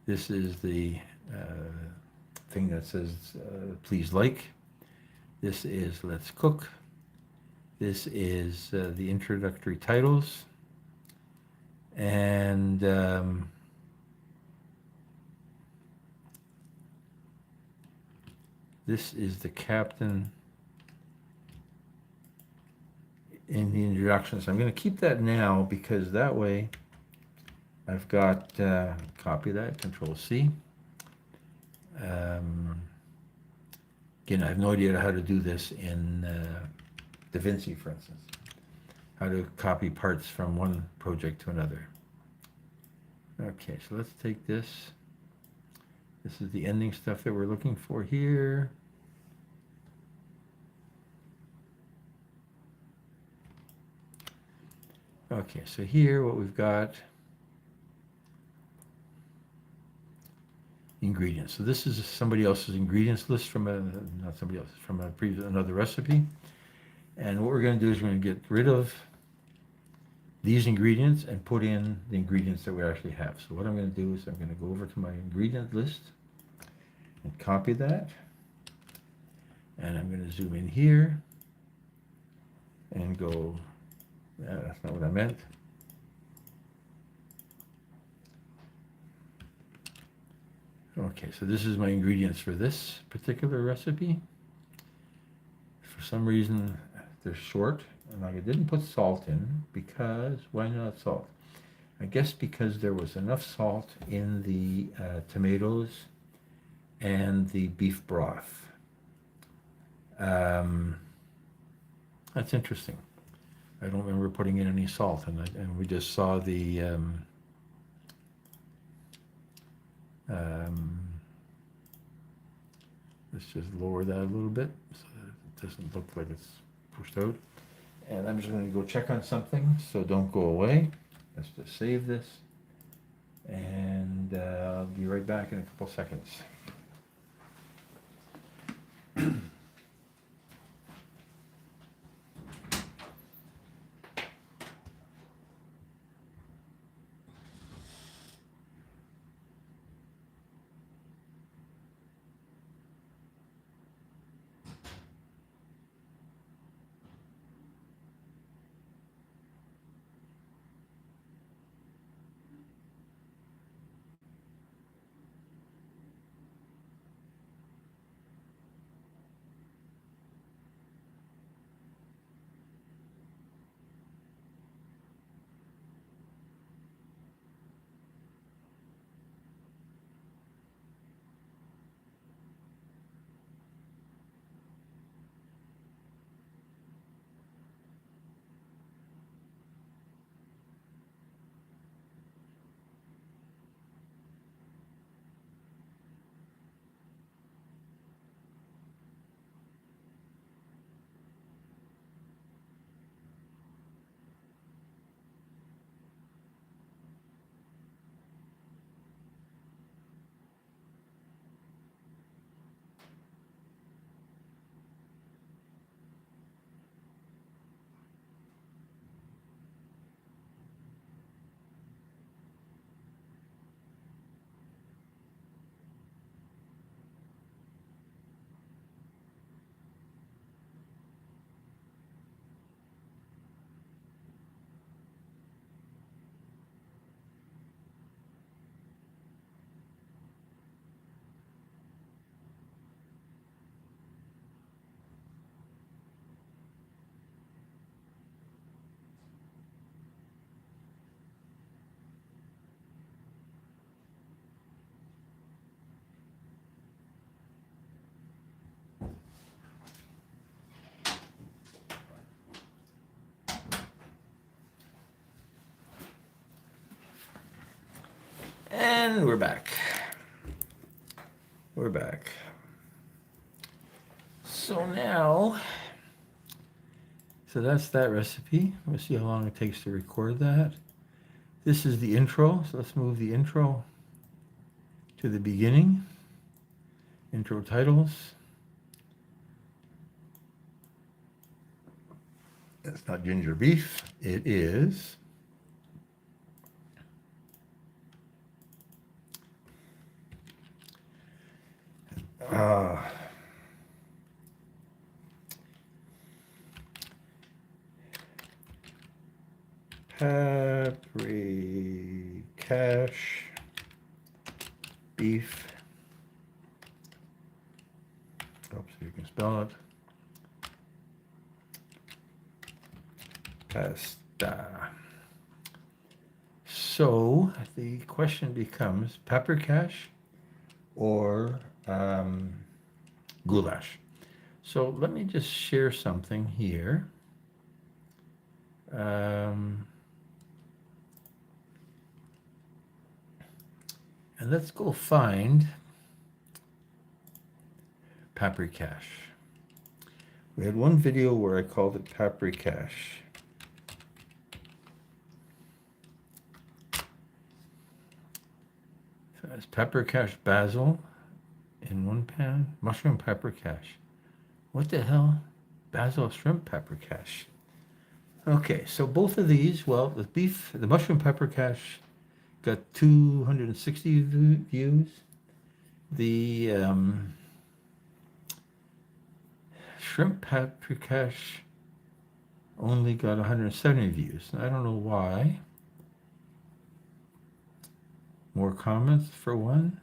This is the thing that says please like. This is let's cook. This is the introductory titles. And this is the captain in the introduction. So I'm going to keep that now because that way I've got, copy that, Control C. Again, I have no idea how to do this in DaVinci, for instance. How to copy parts from one project to another. Okay, so let's take this. This is the ending stuff that we're looking for here. Okay, so here what we've got, ingredients. So this is somebody else's ingredients list from not somebody else, from another recipe. And what we're going to do is we're going to get rid of these ingredients and put in the ingredients that we actually have. So what I'm going to do is I'm going to go over to my ingredient list and copy that. And I'm going to zoom in here and go, that's not what I meant. Okay, so this is my ingredients for this particular recipe. For some reason, they're short, and I didn't put salt in because, why not salt? I guess because there was enough salt in the tomatoes and the beef broth. That's interesting. I don't remember putting in any salt, and we just saw the let's just lower that a little bit so that it doesn't look like it's pushed out. And I'm just going to go check on something, so don't go away. Let's just save this, and I'll be right back in a couple seconds. And we're back. We're back. So now, so that's that recipe. We'll see how long it takes to record that. This is the intro, so let's move the intro to the beginning. Intro titles. It's not ginger beef. It is paprikash beef. Oops, you can spell it. Pasta. So the question becomes paprikash or goulash. So let me just share something here. And let's go find paprikash. We had one video where I called it paprikash. So it's paprikash basil in one pan, mushroom paprikash. What the hell? Basil shrimp paprikash. Okay, so both of these, well, the beef, the mushroom paprikash got 260 views. The shrimp paprikash only got 170 views. I don't know why. More comments for one.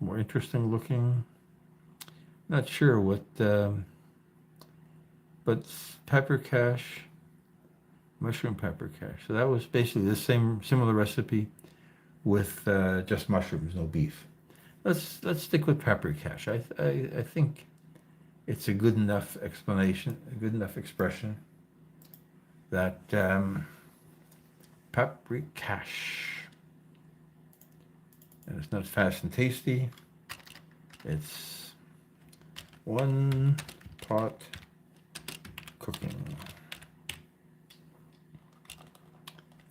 More interesting looking. Not sure what, but paprikash, mushroom paprikash. So that was basically the similar recipe with just mushrooms, no beef. Let's stick with paprikash. I think it's a good enough explanation, a good enough expression that paprikash. And it's not fast and tasty. It's one pot cooking.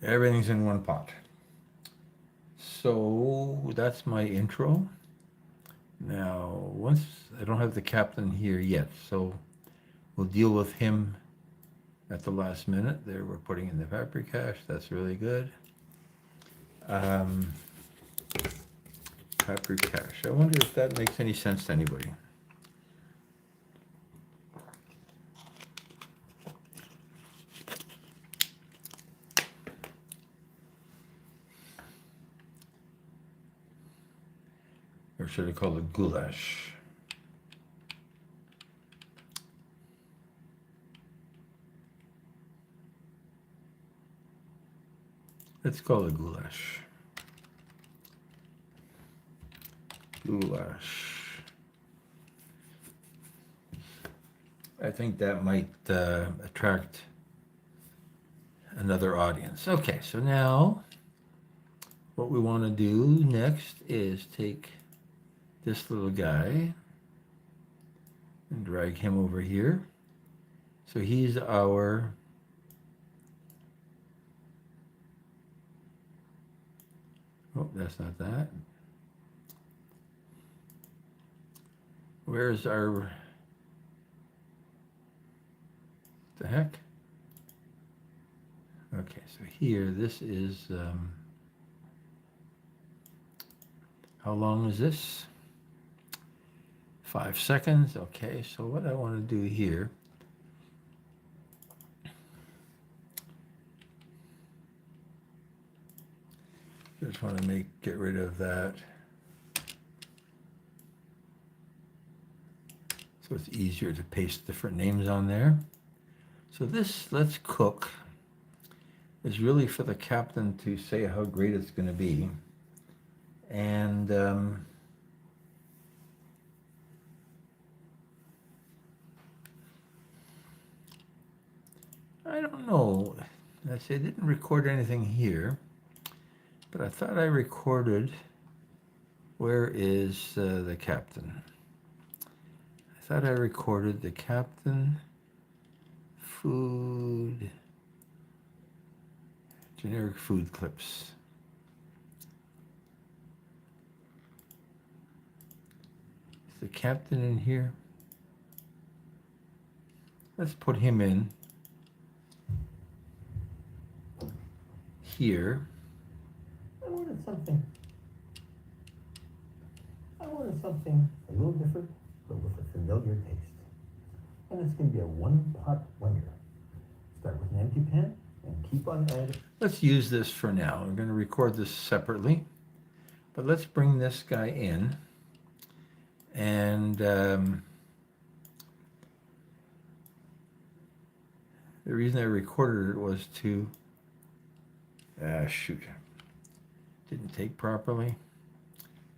Everything's in one pot. So that's my intro. Now, once I don't have the captain here yet, so we'll deal with him at the last minute. There, we're putting in the paprikash. That's really good. Paprikash. I wonder if that makes any sense to anybody. Or should I call it goulash? Let's call it goulash. Goulash. I think that might attract another audience. Okay, so now what we want to do next is take this little guy and drag him over here. So he's our oh, that's not that. Where's our the heck? Okay, so here, this is how long is this? 5 seconds. Okay, so what I want to do here, just want to get rid of that, so it's easier to paste different names on there. So this Let's Cook is really for the captain to say how great it's going to be. And I don't know. I say I didn't record anything here. But I thought I recorded. Where is the captain? I thought I recorded the captain. Food. Generic food clips. Is the captain in here? Let's put him in here. I wanted something a little different, but with a familiar taste. And it's going to be a one-pot wonder. Start with an empty pan and keep on adding. Let's use this for now. We're going to record this separately. But let's bring this guy in. And the reason I recorded it was to... shoot. Didn't take properly.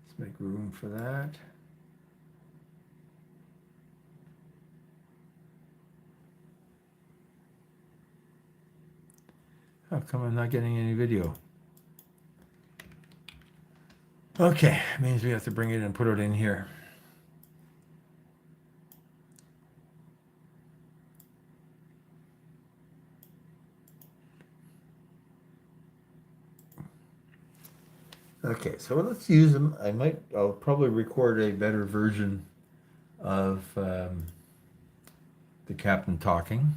Let's make room for that. How come I'm not getting any video? Okay, means we have to bring it and put it in here. Okay, so let's use them. I'll probably record a better version of the captain talking.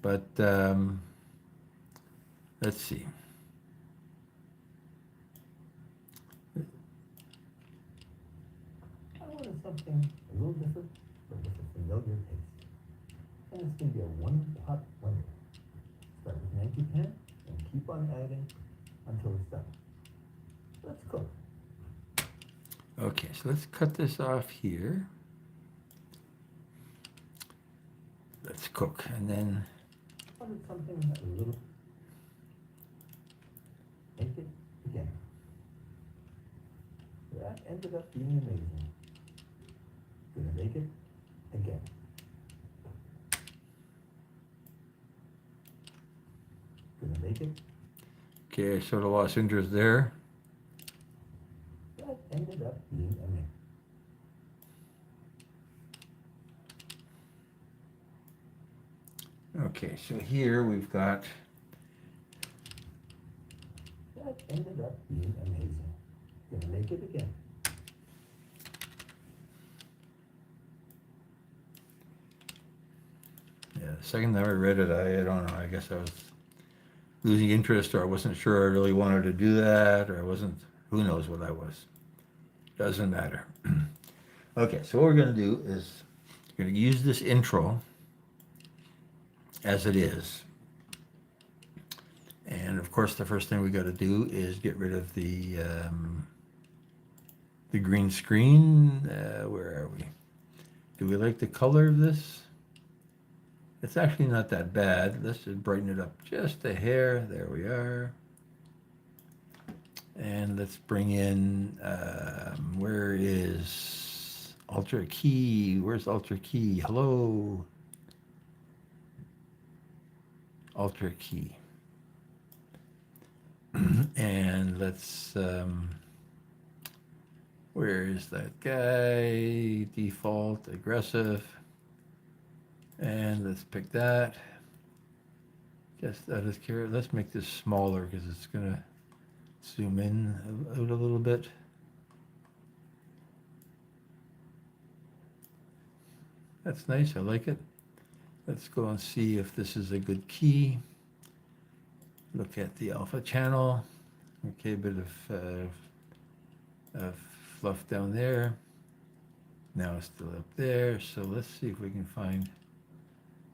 But let's see. I wanted something a little different, but with a familiar taste. And it's going to be a one-pot wonder. Start with an empty pan and keep on adding until it's done. Let's cook. Okay, so let's cut this off here. Let's cook, and then I wanted something a little. Make it again. That ended up being amazing. Gonna make it again. Gonna make it. Okay, I sort of lost interest there. That ended up being amazing. Okay, so here we've got. That ended up being amazing. Gonna make it again. Yeah, the second time I read it, I don't know, I guess I was losing interest, or I wasn't sure I really wanted to do that, or I wasn't, who knows what I was. Doesn't matter. Okay, so what we're going to do is we're going to use this intro as it is. And of course, the first thing we got to do is get rid of the green screen. Where are we? Do we like the color of this? It's actually not that bad. Let's just brighten it up just a hair. There we are. And let's bring in, where is Ultra Key? Where's Ultra Key? Hello? Ultra Key. And let's, where is that guy? Default, aggressive. And let's pick that. Just out of care. Let's make this smaller because it's going to zoom in out a little bit. That's nice. I like it. Let's go and see if this is a good key. Look at the alpha channel. Okay, a bit of fluff down there. Now it's still up there. So let's see if we can find.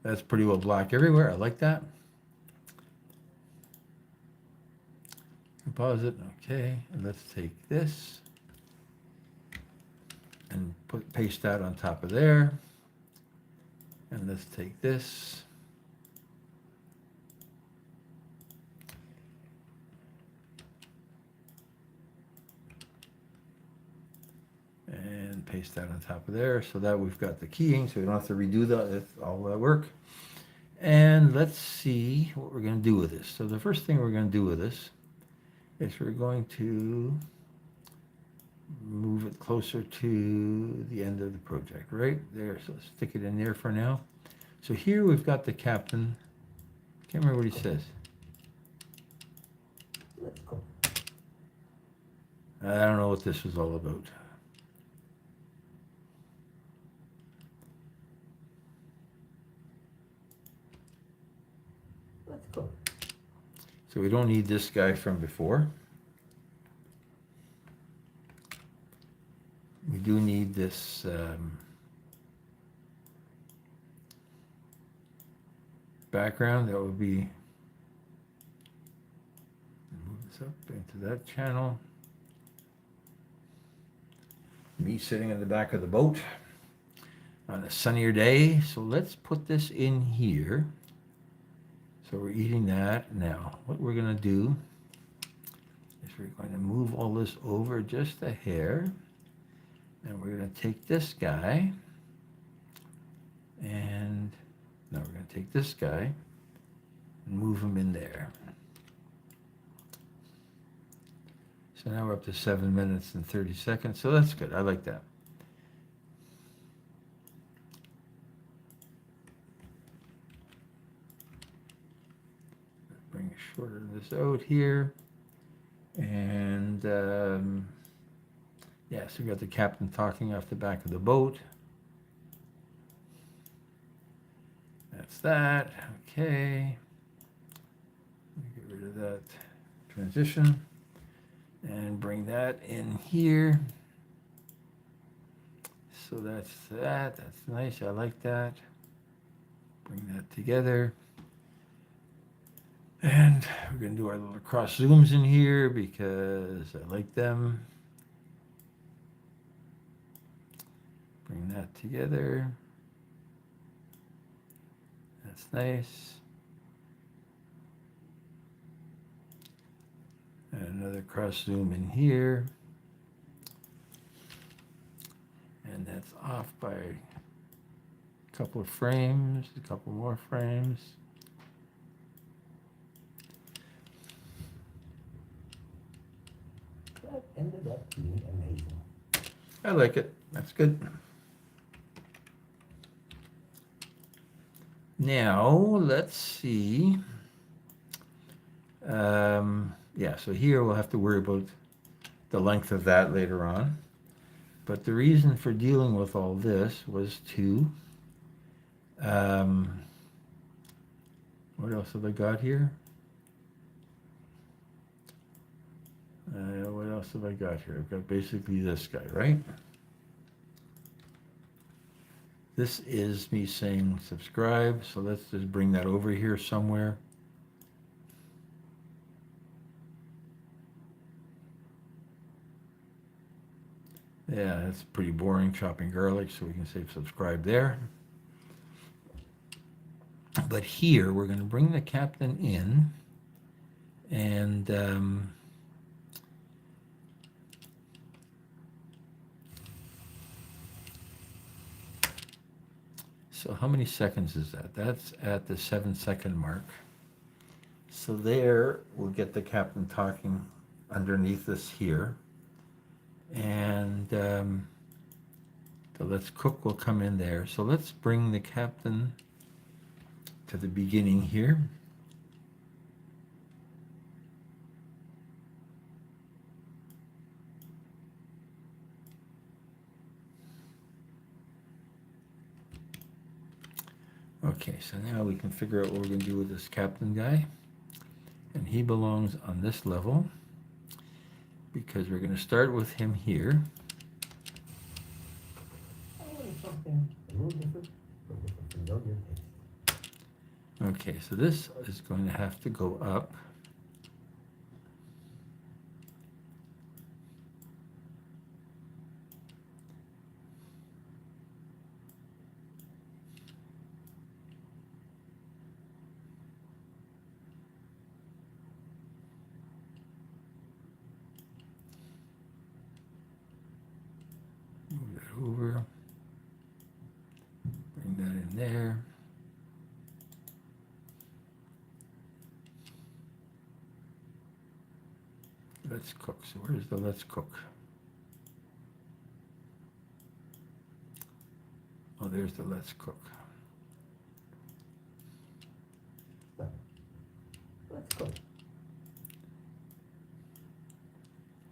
That's pretty well black everywhere. I like that. Pause it. Okay, and let's take this and paste that on top of there. And let's take this. And paste that on top of there so that we've got the keying, so we don't have to redo all that work. And let's see what we're going to do with this. So the first thing we're going to do with this is we're going to move it closer to the end of the project, right there. So let's stick it in there for now. So here we've got the captain. Can't remember what he says. Let's go. I don't know what this was all about. Let's go. So we don't need this guy from before. We do need this background. That would be, move this up into that channel. Me sitting in the back of the boat on a sunnier day. So let's put this in here. So we're eating that. Now, what we're going to do is we're going to move all this over just a hair. And we're going to take this guy. And now we're going to take this guy and move him in there. So now we're up to 7 minutes and 30 seconds. So that's good. I like that. Bring shorter this out here. And yeah, so we got the captain talking off the back of the boat. That's that. Okay. Get rid of that transition and bring that in here. So that's that. That's nice. I like that. Bring that together. And we're going to do our little cross zooms in here because I like them. Bring that together. That's nice. And another cross zoom in here. And that's off by a couple of frames, a couple more frames. That ended up being amazing. I like it. That's good. Now, let's see. Yeah, so here we'll have to worry about the length of that later on. But the reason for dealing with all this was to, what else have I got here? What else have I got here? I've got basically this guy, right? This is me saying subscribe, so let's just bring that over here somewhere. Yeah, that's pretty boring, chopping garlic, so we can say subscribe there. But here, we're going to bring the captain in, and so how many seconds is that? That's at the 7-second mark. So there, we'll get the captain talking underneath this here. And the Let's Cook will come in there. So let's bring the captain to the beginning here. Okay, so now we can figure out what we're going to do with this captain guy. And he belongs on this level because we're going to start with him here. Something a little different, but with a familiar taste. Okay, so this is going to have to go up. Move that over. Bring that in there. Let's cook. So where's the let's cook? Oh, there's the let's cook. Let's go.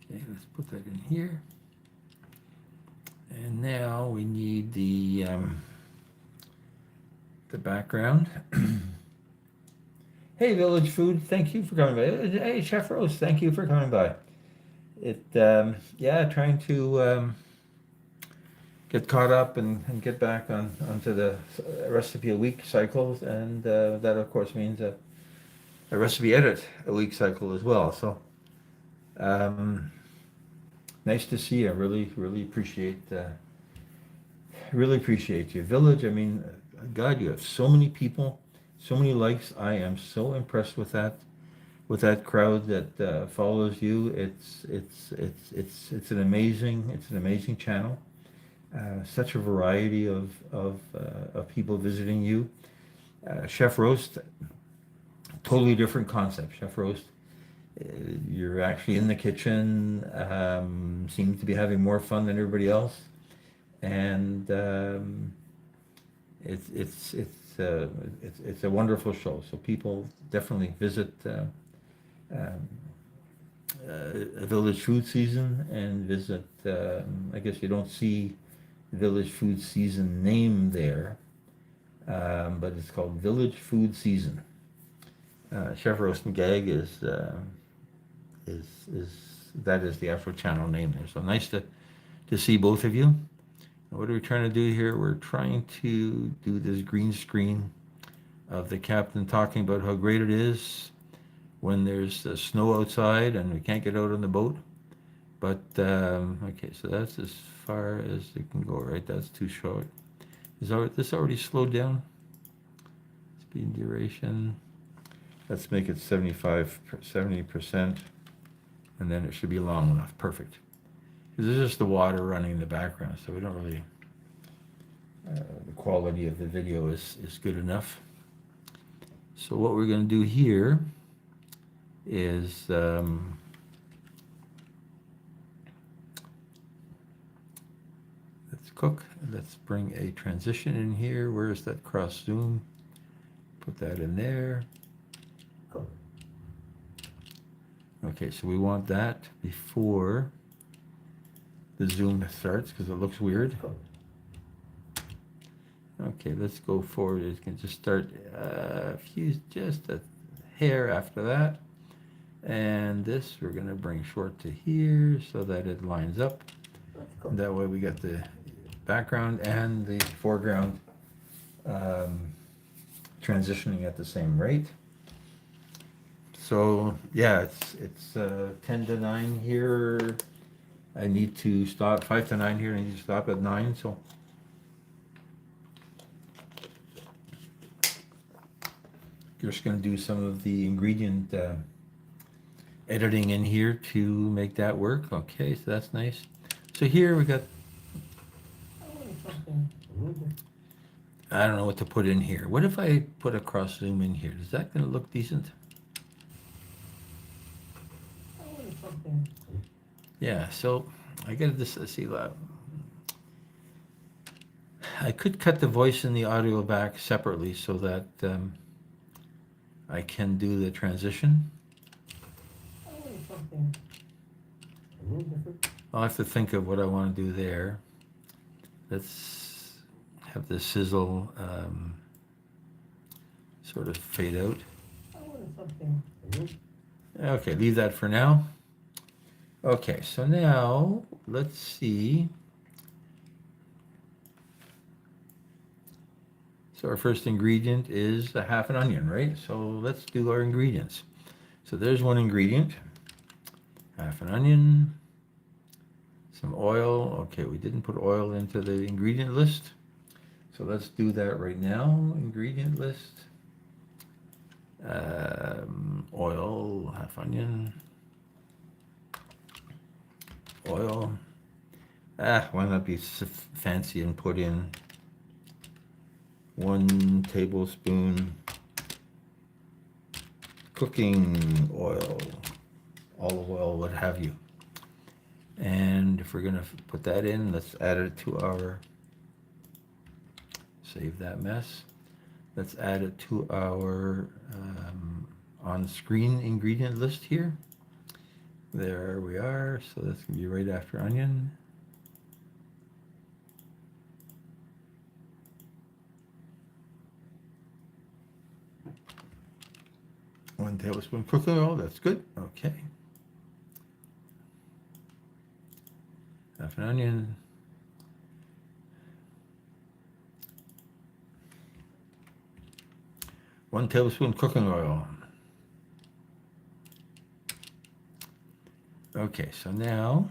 Okay, let's put that in here. And now we need the background. Hey, Village Food, thank you for coming by. Hey, Chef Rose, thank you for coming by. Yeah, trying to get caught up and get back onto the recipe a week cycles, and that of course means a recipe edit a week cycle as well. So nice to see you. Really appreciate you. Village, I mean, God, you have so many people, so many likes. I am so impressed with that crowd that follows you. It's an amazing channel. Such a variety of people visiting you. Chef Roast, totally different concept. Chef Roast, you're actually in the kitchen, seem to be having more fun than everybody else, and it's a wonderful show. So people definitely visit a Village Food Season and visit. I guess you don't see Village Food Season name there, but it's called Village Food Season. Chef Roast and Gag is that is the actual channel name there. So nice to see both of you. What are we trying to do here? We're trying to do this green screen of the captain talking about how great it is when there's snow outside and we can't get out on the boat. But okay, so that's as far as it can go, right? That's too short. Is this already slowed down? Speed duration. Let's make it 70%, and then it should be long enough. Perfect. This is just the water running in the background, so we don't really. The quality of the video is good enough. So what we're going to do here is let's cook. Let's bring a transition in here. Where's that cross zoom? Put that in there. Okay, so we want that before the zoom starts because it looks weird. Okay, let's go forward. It can just start just a hair after that. And this we're going to bring short to here so that it lines up. That way we get the background and the foreground transitioning at the same rate. So yeah, it's 10 to 9 here. I need to stop 5 to 9 here. I need to stop at 9. So just going to do some of the ingredient editing in here to make that work. Okay, so that's nice. So here we got. I don't know what to put in here. What if I put a cross zoom in here? Is that going to look decent? Yeah, so I got this. Let's see. I could cut the voice and the audio back separately so that I can do the transition. I'll have to think of what I want to do there. Let's have the sizzle sort of fade out. Okay, leave that for now. Okay, so now let's see. So our first ingredient is a half an onion, right? So let's do our ingredients. So there's one ingredient, half an onion, some oil. Okay, we didn't put oil into the ingredient list. So let's do that right now. Ingredient list. Oil, half onion. Oil. Why not be fancy and put in 1 tablespoon cooking oil, olive oil, what have you. And if we're gonna put that in, let's add it to our, save that mess. Let's add it to our on-screen ingredient list here. There we are, so that's gonna be right after onion. One tablespoon cooking oil, that's good, okay. Half an onion. One tablespoon cooking oil. Okay, so now,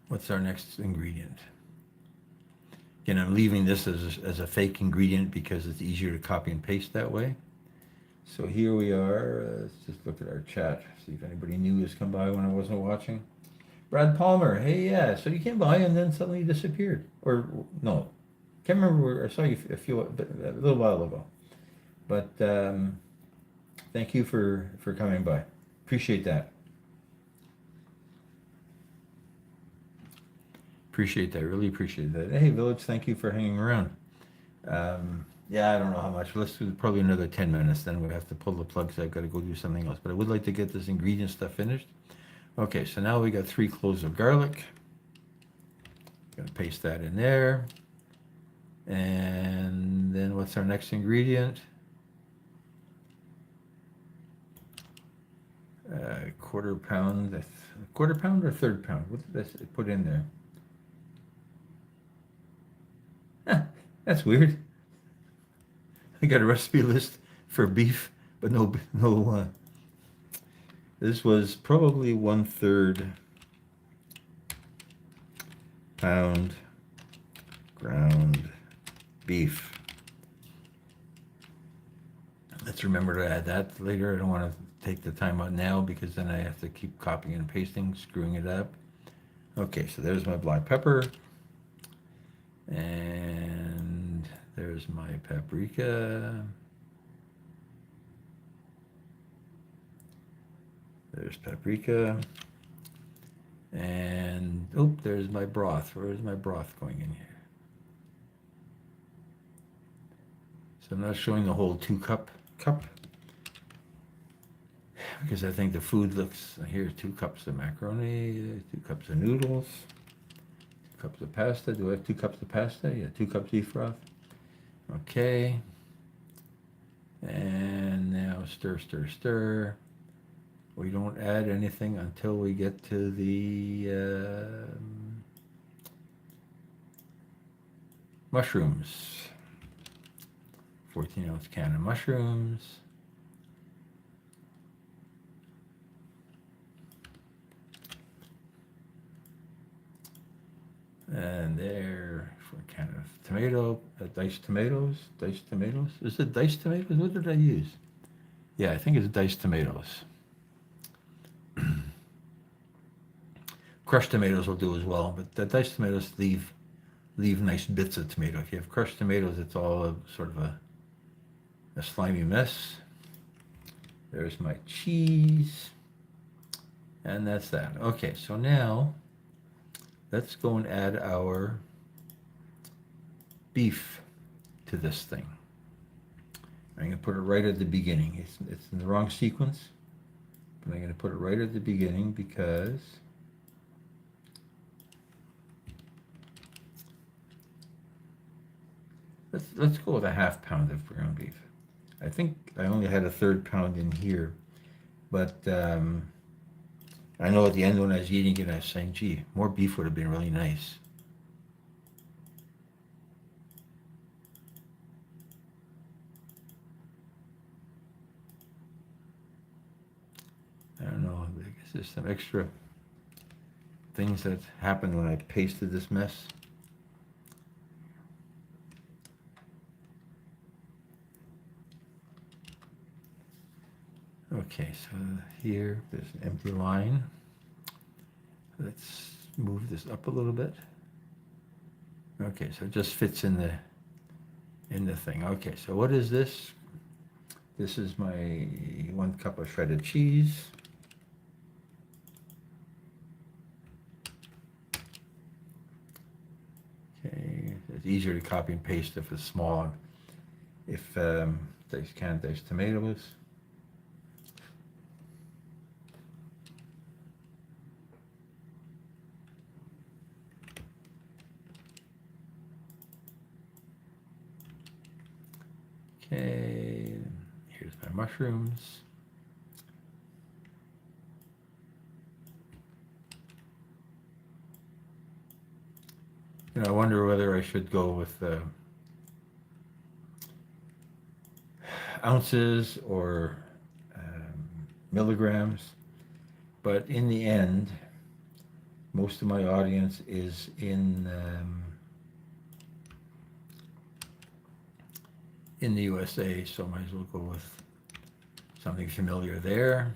what's our next ingredient? Again, I'm leaving this as a fake ingredient because it's easier to copy and paste that way. So here we are. Let's just look at our chat, see if anybody new has come by when I wasn't watching. Brad Palmer, hey, yeah, so you came by and then suddenly disappeared. Or, no, can't remember where, I saw you a little while ago. But thank you for coming by. Appreciate that. Appreciate that, really appreciate that. Hey, Village, thank you for hanging around. Yeah, I don't know how much. Let's do probably another 10 minutes, then we have to pull the plug, so I've got to go do something else. But I would like to get this ingredient stuff finished. Okay, so now we got 3 cloves of garlic. Gonna paste that in there. And then what's our next ingredient? Quarter pound or third pound? What did I put in there? Huh, that's weird. I got a recipe list for beef, but no. This was probably 1/3 pound ground beef. Let's remember to add that later. I don't want to take the time out now because then I have to keep copying and pasting, screwing it up. Okay, so there's my black pepper. And there's my paprika. There's paprika. And, there's my broth. Where is my broth going in here? So I'm not showing the whole 2-cup cup. Because I think the food looks, here's 2 cups of macaroni, 2 cups of noodles, 2 cups of pasta. Do I have 2 cups of pasta? Yeah, 2 cups beef broth. Okay. And now stir, stir, stir. We don't add anything until we get to the mushrooms. 14-ounce can of mushrooms. And there, for a can of tomato, diced tomatoes. Is it diced tomatoes? What did I use? Yeah, I think it's diced tomatoes. Crushed tomatoes will do as well, but the diced tomatoes leave nice bits of tomato. If you have crushed tomatoes, it's all sort of a slimy mess. There's my cheese. And that's that. Okay, so now let's go and add our beef to this thing. I'm going to put it right at the beginning. It's in the wrong sequence, but I'm going to put it right at the beginning because let's go with a 1/2 pound of ground beef. I think I only had a 1/3 pound in here, but I know at the end when I was eating it, I was saying, gee, more beef would have been really nice. I don't know, I guess there's some extra things that happened when I pasted this mess. Okay, so here, there's an empty line. Let's move this up a little bit. Okay, so it just fits in the thing. Okay, so what is this? This is my 1 cup of shredded cheese. Okay, it's easier to copy and paste if it's small. If there's canned diced tomatoes. Okay, here's my mushrooms. You know, I wonder whether I should go with ounces or milligrams, but in the end, most of my audience is in the USA, so I might as well go with something familiar there.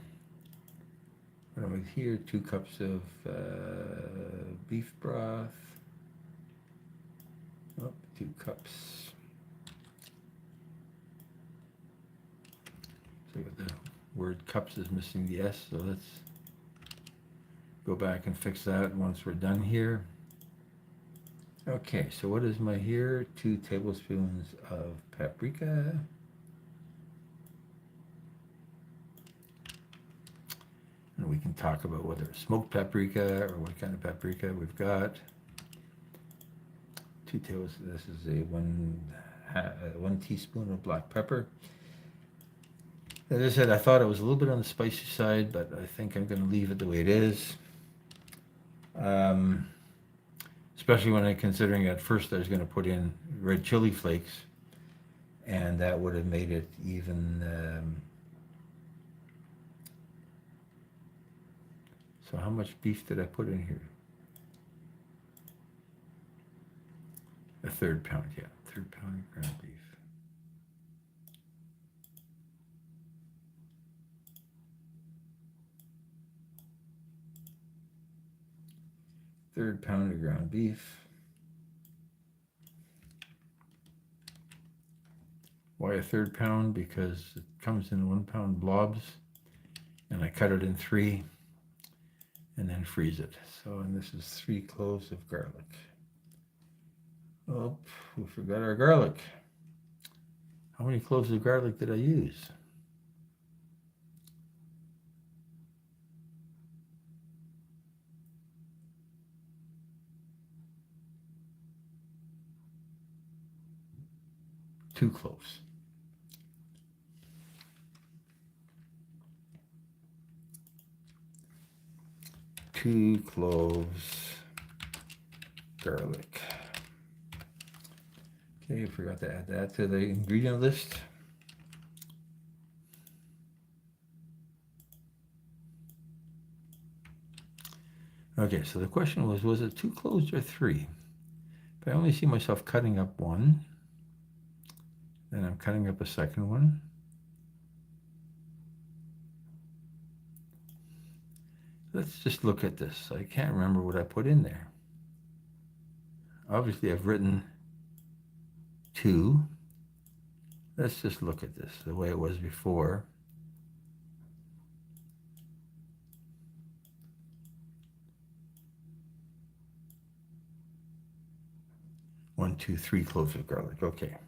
What am I here? 2 cups of beef broth. Oh, 2 cups. So the word cups is missing the S, so let's go back and fix that once we're done here. Okay, so what is my here? 2 tablespoons of paprika. And we can talk about whether it's smoked paprika or what kind of paprika we've got. 2 tablespoons. This is a 1 teaspoon of black pepper. As I said, I thought it was a little bit on the spicy side, but I think I'm going to leave it the way it is. Especially when I'm considering at first I was going to put in red chili flakes, and that would have made it even. So how much beef did I put in here? A 1/3 pound, yeah, 1/3 pound ground beef. Third pound of ground beef. Why a 1/3 pound? Because it comes in 1 pound blobs, and I cut it in 3 and then freeze it. So, and this is 3 cloves of garlic. Oh, we forgot our garlic. How many cloves of garlic did I use? Two cloves. Two cloves garlic. Okay, I forgot to add that to the ingredient list. Okay, so the question was it 2 cloves or 3? But I only see myself cutting up 1. Then I'm cutting up a second one. Let's just look at this. I can't remember what I put in there. Obviously, I've written 2. Let's just look at this the way it was before. One, 2, 3 cloves of garlic. Okay.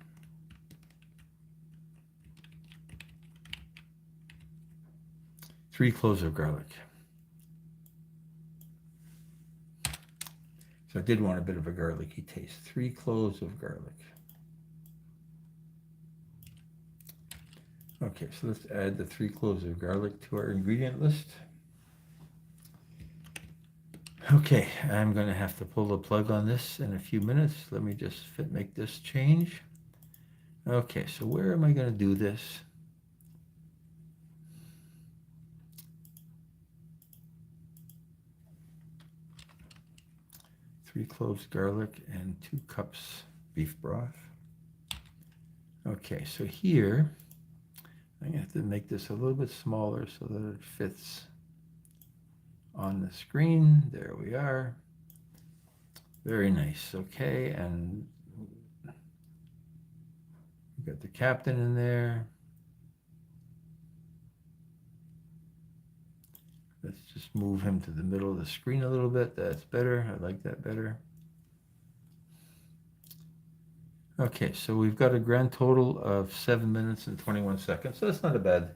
Three cloves of garlic. So I did want a bit of a garlicky taste. 3 cloves of garlic. Okay, so let's add the 3 cloves of garlic to our ingredient list. Okay, I'm going to have to pull the plug on this in a few minutes. Let me just make this change. Okay, so where am I going to do this? Three cloves garlic and 2 cups beef broth. Okay, so here, I'm going to have to make this a little bit smaller so that it fits on the screen. There we are. Very nice. Okay, and we've got the captain in there. Let's just move him to the middle of the screen a little bit. That's better. I like that better. Okay, so we've got a grand total of 7 minutes and 21 seconds. So that's not a bad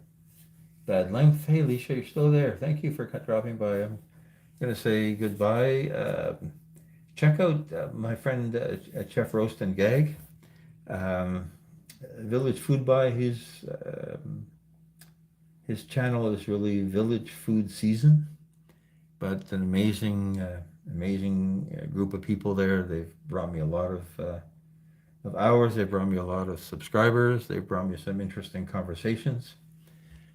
length. Hey, Alicia, you're still there. Thank you for dropping by. I'm going to say goodbye. Check out my friend Chef Roast and Gag. Village Food Buy. His channel is really Village Food Season, but an amazing group of people there. They've brought me a lot of hours. They've brought me a lot of subscribers. They've brought me some interesting conversations.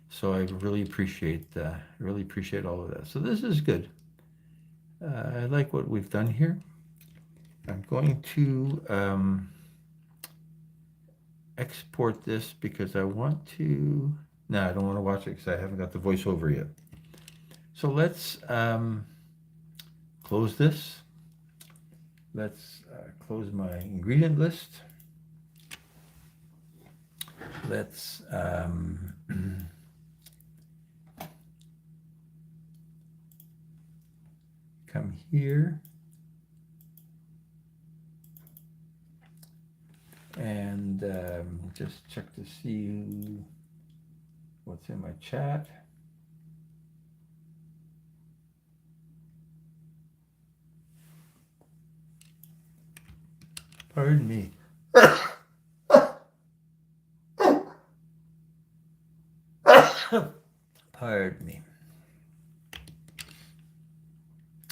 So I really appreciate all of that. So this is good. I like what we've done here. I'm going to export this because I want to. No, I don't want to watch it because I haven't got the voiceover yet. So let's close this. Let's close my ingredient list. Let's come here and just check to see what's in my chat. Pardon me. Pardon me.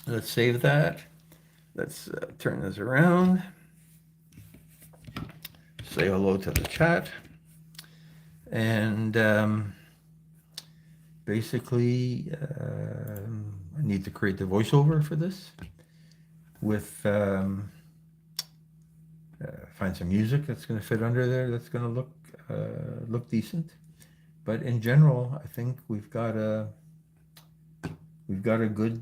Let's save that. Let's turn this around. Say hello to the chat. And basically, I need to create the voiceover for this with find some music that's going to fit under there. That's going to look decent. But in general, I think we've got a good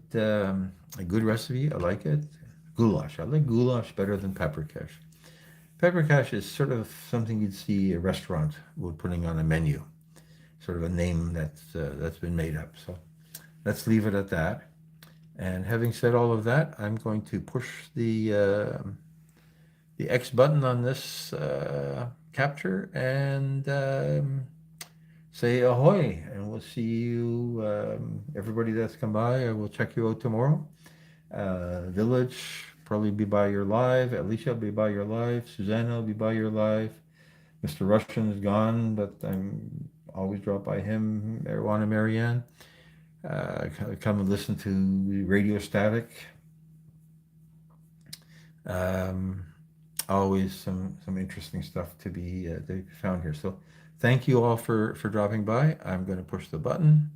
recipe. I like it. Goulash. I like goulash better than peppercash. Peppercash is sort of something you'd see a restaurant putting on a menu, sort of a name that's been made up. So let's leave it at that. And having said all of that, I'm going to push the X button on this capture and say ahoy, and we'll see you, everybody that's come by. I will check you out tomorrow. Village, probably be by your live. Alicia will be by your live. Susanna will be by your live. Mr. Russian is gone, but I'm always drop by him. Marijuana Marianne. Come and listen to Radio Static. Always some interesting stuff to be found here. So thank you all for dropping by. I'm going to push the button.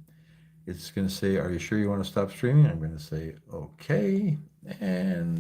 It's going to say, are you sure you want to stop streaming? I'm going to say, okay. And